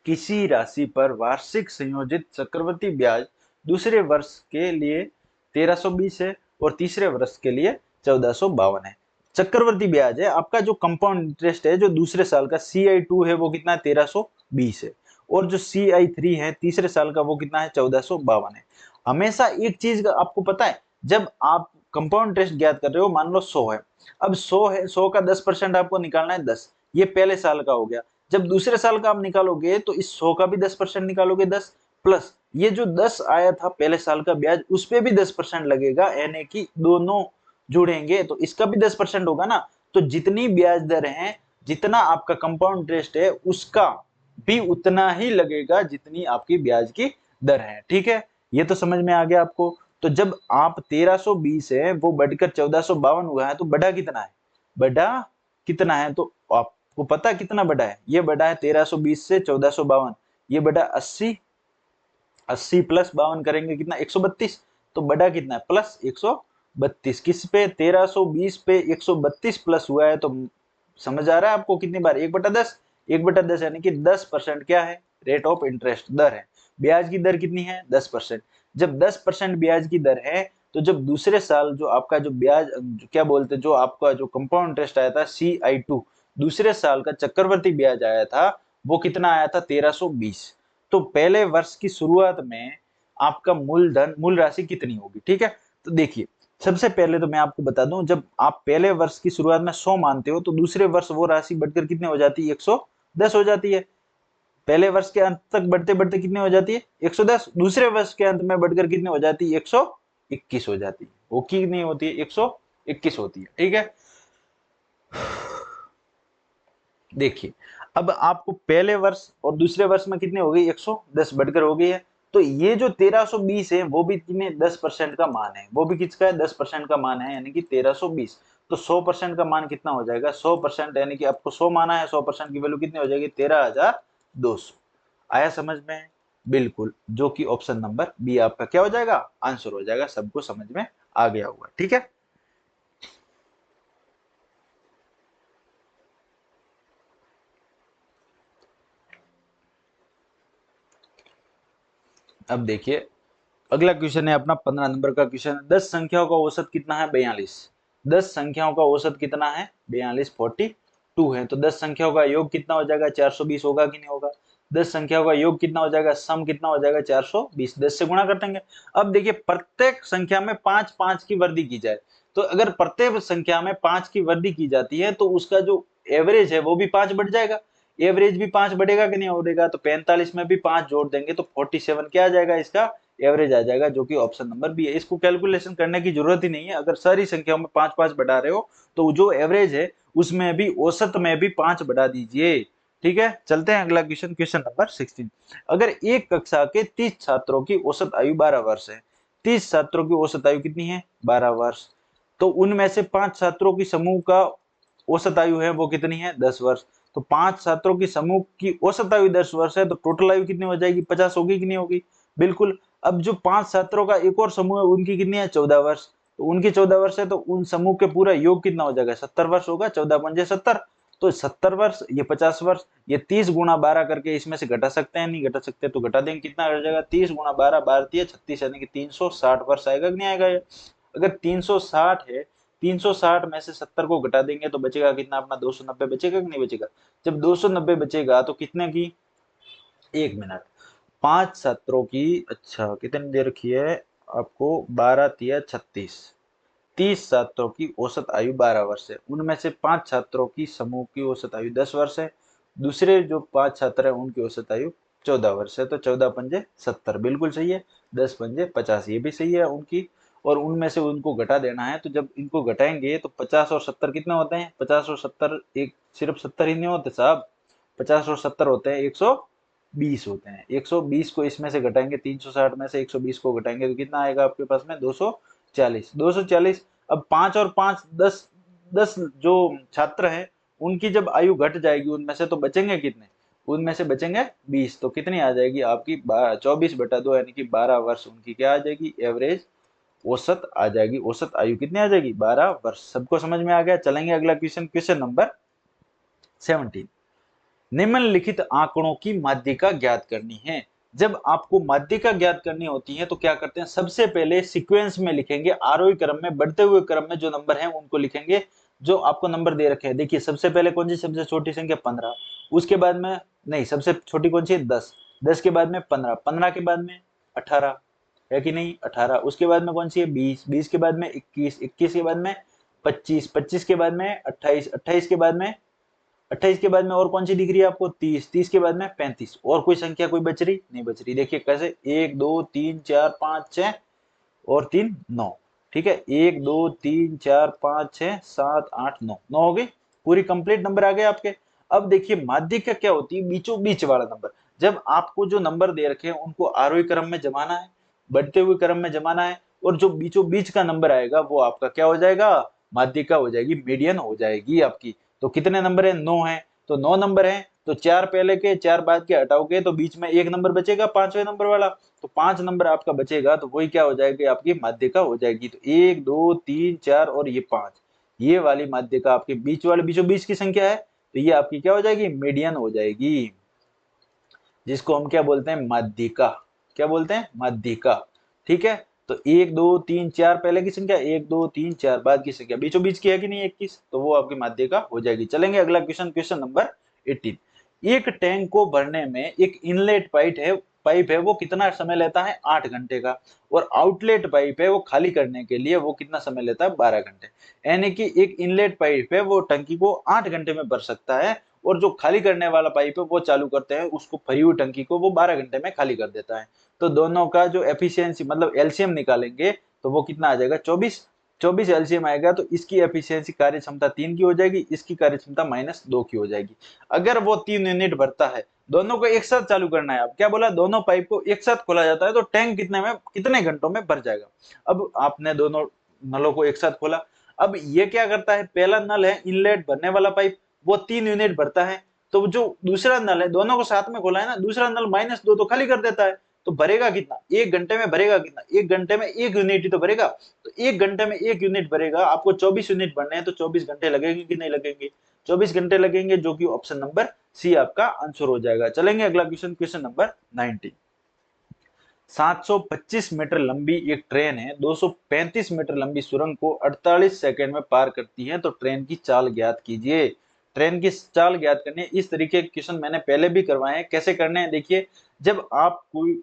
किसी राशि पर वार्षिक संयोजित चक्रवृद्धि ब्याज दूसरे वर्ष के लिए 1320 है और तीसरे वर्ष के लिए 1452 है। चक्रवृद्धि ब्याज है आपका, जो कंपाउंड इंटरेस्ट है जो दूसरे साल का CI2 है वो कितना है, 1320 है। और जो CI3 है तीसरे साल का वो कितना है, 1452 है। हमेशा एक चीज आपको पता है, जब आप कंपाउंड इंटरेस्ट ज्ञात कर रहे हो, मान लो 100 है, अब 100 है, 100 का 10% आपको निकालना है 10, ये पहले साल का हो गया। जब दूसरे साल का आप निकालोगे तो इस 100 का भी 10% निकालोगे, 10 प्लस ये जो 10 आया था पहले साल का ब्याज, उस पे भी 10% लगेगा, यानी कि दोनों जुड़ेंगे तो इसका भी 10% होगा ना। तो जितनी ब्याज दर है, जितना आपका कंपाउंड इंटरेस्ट है, उसका भी उतना ही लगेगा जितनी आपकी ब्याज की दर है, ठीक है। ये तो समझ में आ गया आपको। तो जब आप 1320 है वो बढ़कर 1452 हुआ है तो बढ़ा कितना है, बढ़ा कितना है, तो आपको पता कितना बढ़ा है, ये बढ़ा है 1320 से 1452, ये बढ़ा 80, 80 प्लस 52 करेंगे कितना, 132। तो बढ़ा कितना है, प्लस 132। किस पे, 1320 पे 132 प्लस हुआ है। तो समझ आ रहा है आपको कितनी बार, 1/10, 1/10 यानी कि 10% क्या है, रेट ऑफ इंटरेस्ट, दर है। ब्याज की दर कितनी है, 10%। जब 10% ब्याज की दर है तो जब दूसरे साल जो आपका जो ब्याज क्या बोलते, जो आपका जो कंपाउंड इंटरेस्ट आया था CI2, दूसरे साल का चक्रवर्ती ब्याज आया था, वो कितना आया था, 1320। तो पहले वर्ष की शुरुआत में आपका मूलधन, मूल राशि कितनी होगी, ठीक है। तो देखिए सबसे पहले तो मैं आपको बता दूं, जब आप पहले वर्ष की शुरुआत में 100 मानते हो तो दूसरे वर्ष वो राशि बढ़कर कितने हो जाती है, 110 हो जाती है। पहले वर्ष के अंत तक बढ़ते बढ़ते कितने हो जाती है, 110। दूसरे वर्ष के अंत में बढ़कर कितने हो जाती है, 121 हो जाती है। वो की नहीं होती है, 121 होती है, ठीक है। देखिए अब आपको पहले वर्ष और दूसरे वर्ष में कितनी हो गई, 110 बढ़कर हो गई है। तो ये जो 1320 है वो भी कितने, 10% का मान है, वो भी किसका है, 10% का मान है, यानी कि 1320। तो 100% का मान कितना हो जाएगा, 100% यानी कि आपको 100 माना है, 100% की वैल्यू कितनी हो जाएगी, 13,200। आया समझ में, बिल्कुल, जो कि ऑप्शन नंबर बी आपका क्या हो जाएगा, आंसर हो जाएगा। सबको समझ में आ गया होगा, ठीक है। अब देखिए अगला क्वेश्चन है अपना 15 नंबर का क्वेश्चन। 10 संख्याओं का औसत कितना है, 42। 10 संख्याओं का औसत कितना है, 42, 42 है। तो 10 संख्याओं का योग कितना हो जाएगा, 420 होगा कि नहीं होगा। 10 संख्याओं का योग कितना हो जाएगा, सम कितना हो जाएगा, 420। 10 से गुणा कर देंगे। अब देखिए प्रत्येक संख्या में 5 5 की वृद्धि की जाए, तो अगर प्रत्येक संख्या में 5 की वृद्धि की जाती है तो उसका जो एवरेज है वो भी 5 बढ़ जाएगा। एवरेज भी 5 बढ़ेगा कि नहीं बढ़ेगा। तो 45 में भी 5 जोड़ देंगे तो 47 क्या आ जाएगा इसका, एवरेज आ जाएगा, जो कि ऑप्शन नंबर बी है। इसको कैलकुलेशन करने की जरूरत ही नहीं है, अगर सारी संख्याओं में 5-5 बढ़ा रहे हो तो जो एवरेज है उसमें भी औसत में भी 5 बढ़ा दीजिए। ठीक है, चलते हैं अगला क्वेश्चन, क्वेश्चन नंबर 16। अगर एक कक्षा के 30 छात्रों की औसत आयु 12 वर्ष है, 30 छात्रों की औसत आयु कितनी है, 12 वर्ष, तो उनमें से 5 छात्रों की समूह का औसत आयु है वो कितनी है, 10 वर्ष। तो 5 छात्रों की समूह की औसत आयु 10 वर्ष है, तो टोटल आयु कितनी हो जाएगी, 50 होगी कि नहीं होगी, बिल्कुल। अब जो 5 छात्रों का एक और समूह है उनकी कितनी है, 14 वर्ष, तो उनकी 14 वर्ष है, तो उन समूह के पूरा योग कितना हो जाएगा, 70 वर्ष होगा, 14 पंजे 70, तो 70 वर्ष, ये 50 वर्ष, ये 30 गुणा 12 करके इसमें से घटा सकते हैं, नहीं घटा सकते तो घटा देंगे, कितना आ जाएगा, 30 गुणा 12, 12 36, यानी कि 360 वर्ष आएगा कि नहीं आएगा ये। अगर 360 है, 360 में से 70 को घटा देंगे तो बचेगा कितना, अपना 290 बचेगा कि नहीं बचेगा। जब 290 बचेगा तो कितने की, 1 मिनट, 5 छात्रों की, अच्छा कितनी दे रखी है आपको, 12 तिया 36, 30 छात्रों की औसत आयु 12 वर्ष है, उनमें से 5 छात्रों की समूह की औसत आयु 10 वर्ष है, दूसरे जो 5 छात्र हैं उनकी औसत आयु 14 वर्ष है, तो 14 पंजे 70 बिल्कुल सही है, 10 पंजे 50 ये भी सही है उनकी, और उनमें से उनको घटा देना है, तो जब इनको घटाएंगे तो 50 और 70 कितने होते हैं, 50 और 70 एक सिर्फ 70 ही नहीं होते साहब, 50 और 70 होते हैं 120 होते हैं, 120 को इसमें से घटाएंगे, 360 में से 120 को घटाएंगे तो कितना आएगा आपके पास में, 240, 240। अब 5 और 5 10, 10 जो छात्र हैं उनकी जब आयु घट जाएगी उनमें से, तो बचेंगे कितने, उनमें से बचेंगे 20, तो कितनी आ जाएगी आपकी, 24/2 यानी कि 12 वर्ष उनकी क्या आ जाएगी, एवरेज औसत आ जाएगी। औसत आयु कितनी आ जाएगी, 12 वर्ष। सबको समझ में आ गया। चलेंगे अगला क्वेश्चन, क्वेश्चन नंबर 17। निम्नलिखित आंकड़ों की माध्यिका ज्ञात करनी है। जब आपको माध्यिका ज्ञात करनी होती है तो क्या करते हैं, सबसे पहले सीक्वेंस में लिखेंगे, आरोही क्रम में, बढ़ते हुए क्रम में जो नंबर है उनको लिखेंगे, जो आपको नंबर दे रखे हैं। देखिए सबसे पहले कौन सी सबसे छोटी संख्या, 15, उसके बाद में, नहीं सबसे छोटी कौन सी है, 10, 10 के बाद में 15, 15 के बाद में 18 है कि नहीं, 18, उसके बाद में कौन सी है, 20, 20 के बाद में 21, 21 के बाद में 25, 25 के बाद में 28, 28 के बाद में 28 के बाद में और कौन सी दिख रही है आपको, 30, 30 के बाद में 35, और कोई संख्या कोई बच रही नहीं, बच रही। देखिए कैसे, 1 2 3 4 5 6 और 3 9, ठीक है, 1 2 3 4 5 6 7 8 9, 9 हो गई, पूरी कंप्लीट नंबर आ गए आपके। अब देखिए माध्यिका क्या होती है, बीचों बीच वाला नंबर। जब आपको जो नंबर दे रखे हैं उनको आरोही क्रम में जमाना है, बढ़ते हुए क्रम में जमाना है, और जो बीचों बीच का नंबर आएगा वो आपका क्या हो जाएगा, माध्यिका हो जाएगी, मीडियन हो जाएगी आपकी। तो कितने नंबर है, 9 है, तो 9 नंबर है, तो 4 पहले के 4 बाद के हटाओगे तो बीच में एक नंबर बचेगा, 5वें नंबर वाला, तो 5 नंबर आपका बचेगा, तो वही क्या हो जाएगी, आपकी माध्यिका हो जाएगी। तो 1 2 3 4 और ये 5, ये वाली माध्यिका आपके बीच वाले बीचों बीच की संख्या है, तो ये आपकी क्या हो जाएगी, मीडियन हो जाएगी, जिसको हम क्या बोलते हैं, माध्यिका। क्या बोलते हैं, माध्यिका। ठीक है, तो 1 2 3 4 पहले की संख्या, 1 2 3 4 बाद की संख्या, बीचों बीच की है कि नहीं 21, तो वो आपकी माध्यिका हो जाएगी। चलेंगे अगला क्वेश्चन, क्वेश्चन नंबर 18। एक टैंक को भरने में एक इनलेट पाइप है वो कितना समय लेता है, 8 घंटे का, और आउटलेट पाइप है वो खाली करने के लिए वो कितना समय लेता है, 12 घंटे। यानी कि एक इनलेट पाइप है वो टंकी को 8 घंटे में भर सकता है, और जो खाली करने वाला पाइप है वो चालू करते हैं उसको, भरी हुई टंकी को वो 12 घंटे में खाली कर देता है। तो दोनों का जो एफिशिएंसी मतलब एलसीएम निकालेंगे तो वो कितना आ जाएगा, 24, 24 एलसीएम आएगा, तो इसकी एफिशिएंसी कार्य क्षमता 3 की हो जाएगी, इसकी कार्य क्षमता -2 की हो जाएगी। अगर वो 3 यूनिट भरता है, दोनों को एक साथ चालू करना है, अब क्या बोला, दोनों पाइप को एक साथ खोला जाता है तो टैंक कितने घंटों में भर जाएगा। अब आपने दोनों नलों को एक साथ खोला, अब ये क्या करता है, पहला नल है इनलेट भरने वाला पाइप, वो 3 यूनिट भरता है, तो जो दूसरा नल है, दोनों को साथ में खोला है ना, दूसरा नल -2 तो खाली कर देता है, तो भरेगा कितना, 1 घंटे में भरेगा कितना, 1 घंटे में 1 यूनिट ही तो भरेगा, तो 1 घंटे में 1 यूनिट भरेगा। आपको 24 यूनिट भरने हैं तो 24 घंटे लगेंगे कि नहीं लगेंगे, 24 घंटे लगेंगे, जो कि ऑप्शन नंबर सी आपका आंसर हो जाएगा। चलेंगे अगला क्वेश्चन, क्वेश्चन नंबर 19। 725 मीटर लंबी एक ट्रेन है, 235 मीटर लंबी सुरंग को 48 सेकंड में पार करती है, तो ट्रेन की चाल ज्ञात कीजिए। ट्रेन की चाल ज्ञात करनी है, इस तरीके के क्वेश्चन मैंने पहले भी करवाए हैं। कैसे करने हैं, देखिए, जब आप कोई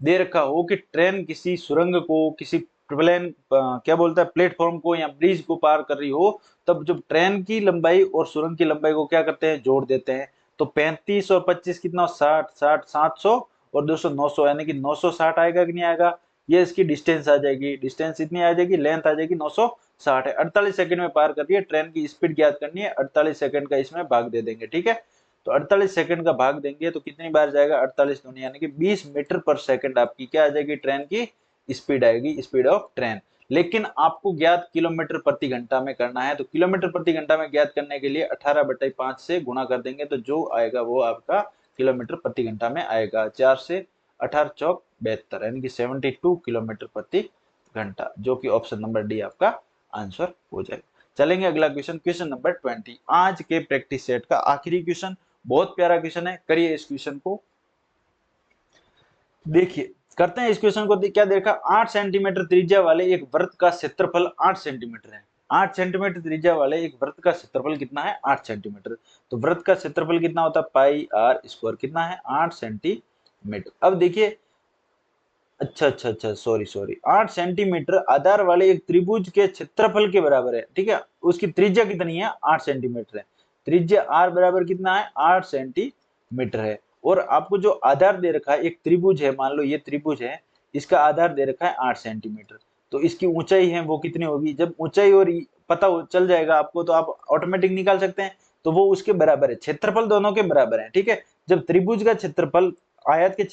दे रखा हो कि ट्रेन किसी सुरंग को, किसी क्या बोलता है, प्लेटफॉर्म को या ब्रिज को पार कर रही हो, तब जब ट्रेन की लंबाई और सुरंग की लंबाई को क्या करते हैं, जोड़ देते हैं, तो 35 और 25 कितना, 60, 60, 700 और दोस्तों 900 यानी कि 960 आएगा कि नहीं आएगा, ये इसकी डिस्टेंस आ जाएगी, डिस्टेंस इतनी आ जाएगी, लेंथ आ जाएगी 960 है। 48 सेकंड में पार कर रही है, ट्रेन की स्पीड ज्ञात करनी है, 48 सेकंड का इसमें भाग दे देंगे, ठीक है। तो 48 सेकंड का भाग देंगे तो कितनी बार जाएगा, 48 दूनी यानी कि 20 मीटर पर सेकंड आपकी क्या आ जाएगी, ट्रेन की स्पीड आएगी, स्पीड ऑफ ट्रेन। लेकिन आपको ज्ञात किलोमीटर प्रति घंटा में करना है, तो किलोमीटर प्रति घंटा में ज्ञात करने के लिए 18/5 से गुणा कर देंगे, तो जो आएगा वो आपका किलोमीटर प्रति घंटा में आएगा। 4 से 18 चौक 72 यानी कि 72 किलोमीटर प्रति घंटा, जो कि ऑप्शन नंबर डी आपका आंसर हो जाएगा। चलेंगे अगला क्वेश्चन, क्वेश्चन नंबर 20, आज के प्रैक्टिस सेट का आखिरी क्वेश्चन। बहुत प्यारा क्वेश्चन है, करिए इस क्वेश्चन को। देखिए करते हैं इस क्वेश्चन को। क्या देखा, 8 सेंटीमीटर त्रिज्या वाले एक वृत्त का क्षेत्रफल 8 सेंटीमीटर है। 8 सेंटीमीटर त्रिज्या वाले एक वृत्त का क्षेत्रफल कितना है, 8 सेंटीमीटर। तो वृत्त का क्षेत्रफल कितना होता है, पाई आर स्क्वायर, कितना है 8 सेंटीमीटर। अब देखिए, अच्छा सॉरी 8 सेंटीमीटर आधार वाले एक त्रिभुज के क्षेत्रफल के बराबर है, ठीक है। उसकी त्रिज्या कितनी है, 8 सेंटीमीटर है। त्रिज्या आर बराबर कितना है, 8 सेंटीमीटर है। और आपको जो आधार दे रखा है, एक त्रिभुज है, मान लो ये त्रिभुज है, इसका आधार दे रखा है 8 सेंटीमीटर। तो इसकी ऊंचाई है वो कितनी होगी, जब ऊंचाई और पता चल जाएगा आपको तो आप ऑटोमेटिक निकाल सकते हैं। तो वो उसके बराबर है, क्षेत्रफल दोनों के बराबर है, ठीक है। जब त्रिभुज का क्षेत्रफल आयत के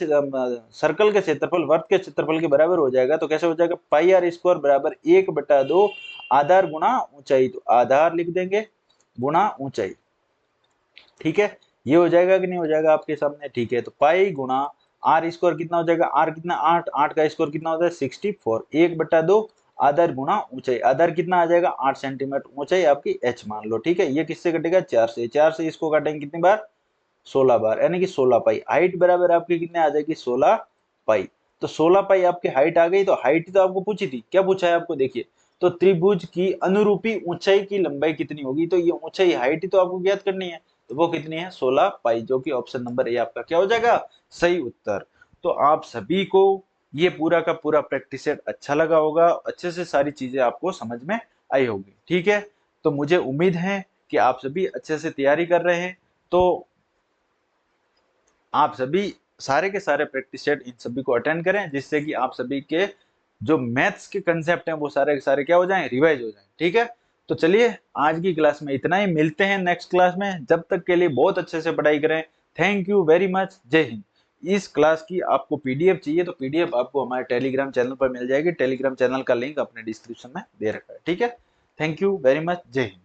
सर्कल के क्षेत्रफल वर्ग के क्षेत्रफल के बराबर हो जाएगा, तो कैसे हो जाएगा, पाई आर स्क्वायर बराबर 1/2 आधार गुणा ऊंचाई। तो आधार लिख देंगे गुणा ऊंचाई, ठीक है। ये हो जाएगा कि नहीं हो जाएगा आपके सामने, ठीक है। तो पाई गुणा आर स्क्वायर कितना हो जाएगा, आर कितना 8, 8 का स्क्वायर कितना होता है 64, 1/2 आधार गुणा ऊंचाई। आधार कितना आ जाएगा 8 सेंटीमीटर, ऊंचाई आपकी h मान लो, ठीक है। ये किससे कटेगा, 4 से। 4 से इसको काटेंगे कितनी बार, 16 बार, यानी कि 16 पाई। हाइट बराबर आपकी कितने आ जाएगी, 16 पाई। तो 16 पाई आपकी हाइट आ गई। तो हाइट तो आपको पूछी थी, क्या पूछा है आपको, देखिए। तो त्रिभुज की अनुरूपी ऊंचाई की लंबाई कितनी होगी, तो ये ऊंचाई हाइट तो आपको ज्ञात करनी है, तो वो कितनी है 16 पाई, जो कि ऑप्शन नंबर ए आपका क्या हो जाएगा, सही उत्तर। तो आप सभी को ये पूरा का पूरा प्रैक्टिस सेट अच्छा लगा होगा, अच्छे से सारी चीजें आपको समझ में आई होगी, ठीक है। तो मुझे उम्मीद है कि आप सभी अच्छे से तैयारी कर रहे हैं। तो आप सभी सारे के सारे प्रैक्टिस सेट इन सभी को अटेंड करें, जिससे कि आप सभी के जो मैथ्स के कंसेप्ट हैं वो सारे के सारे क्या हो जाएं, रिवाइज हो जाएं, ठीक है। तो चलिए आज की क्लास में इतना ही, मिलते हैं नेक्स्ट क्लास में। जब तक के लिए बहुत अच्छे से पढ़ाई करें। थैंक यू वेरी मच, जय हिंद। इस क्लास की आपको पीडीएफ चाहिए तो पीडीएफ आपको हमारे टेलीग्राम चैनल पर मिल जाएगी। टेलीग्राम चैनल का लिंक अपने डिस्क्रिप्शन में दे रखा है, ठीक है। थैंक यू वेरी मच, जय हिंद।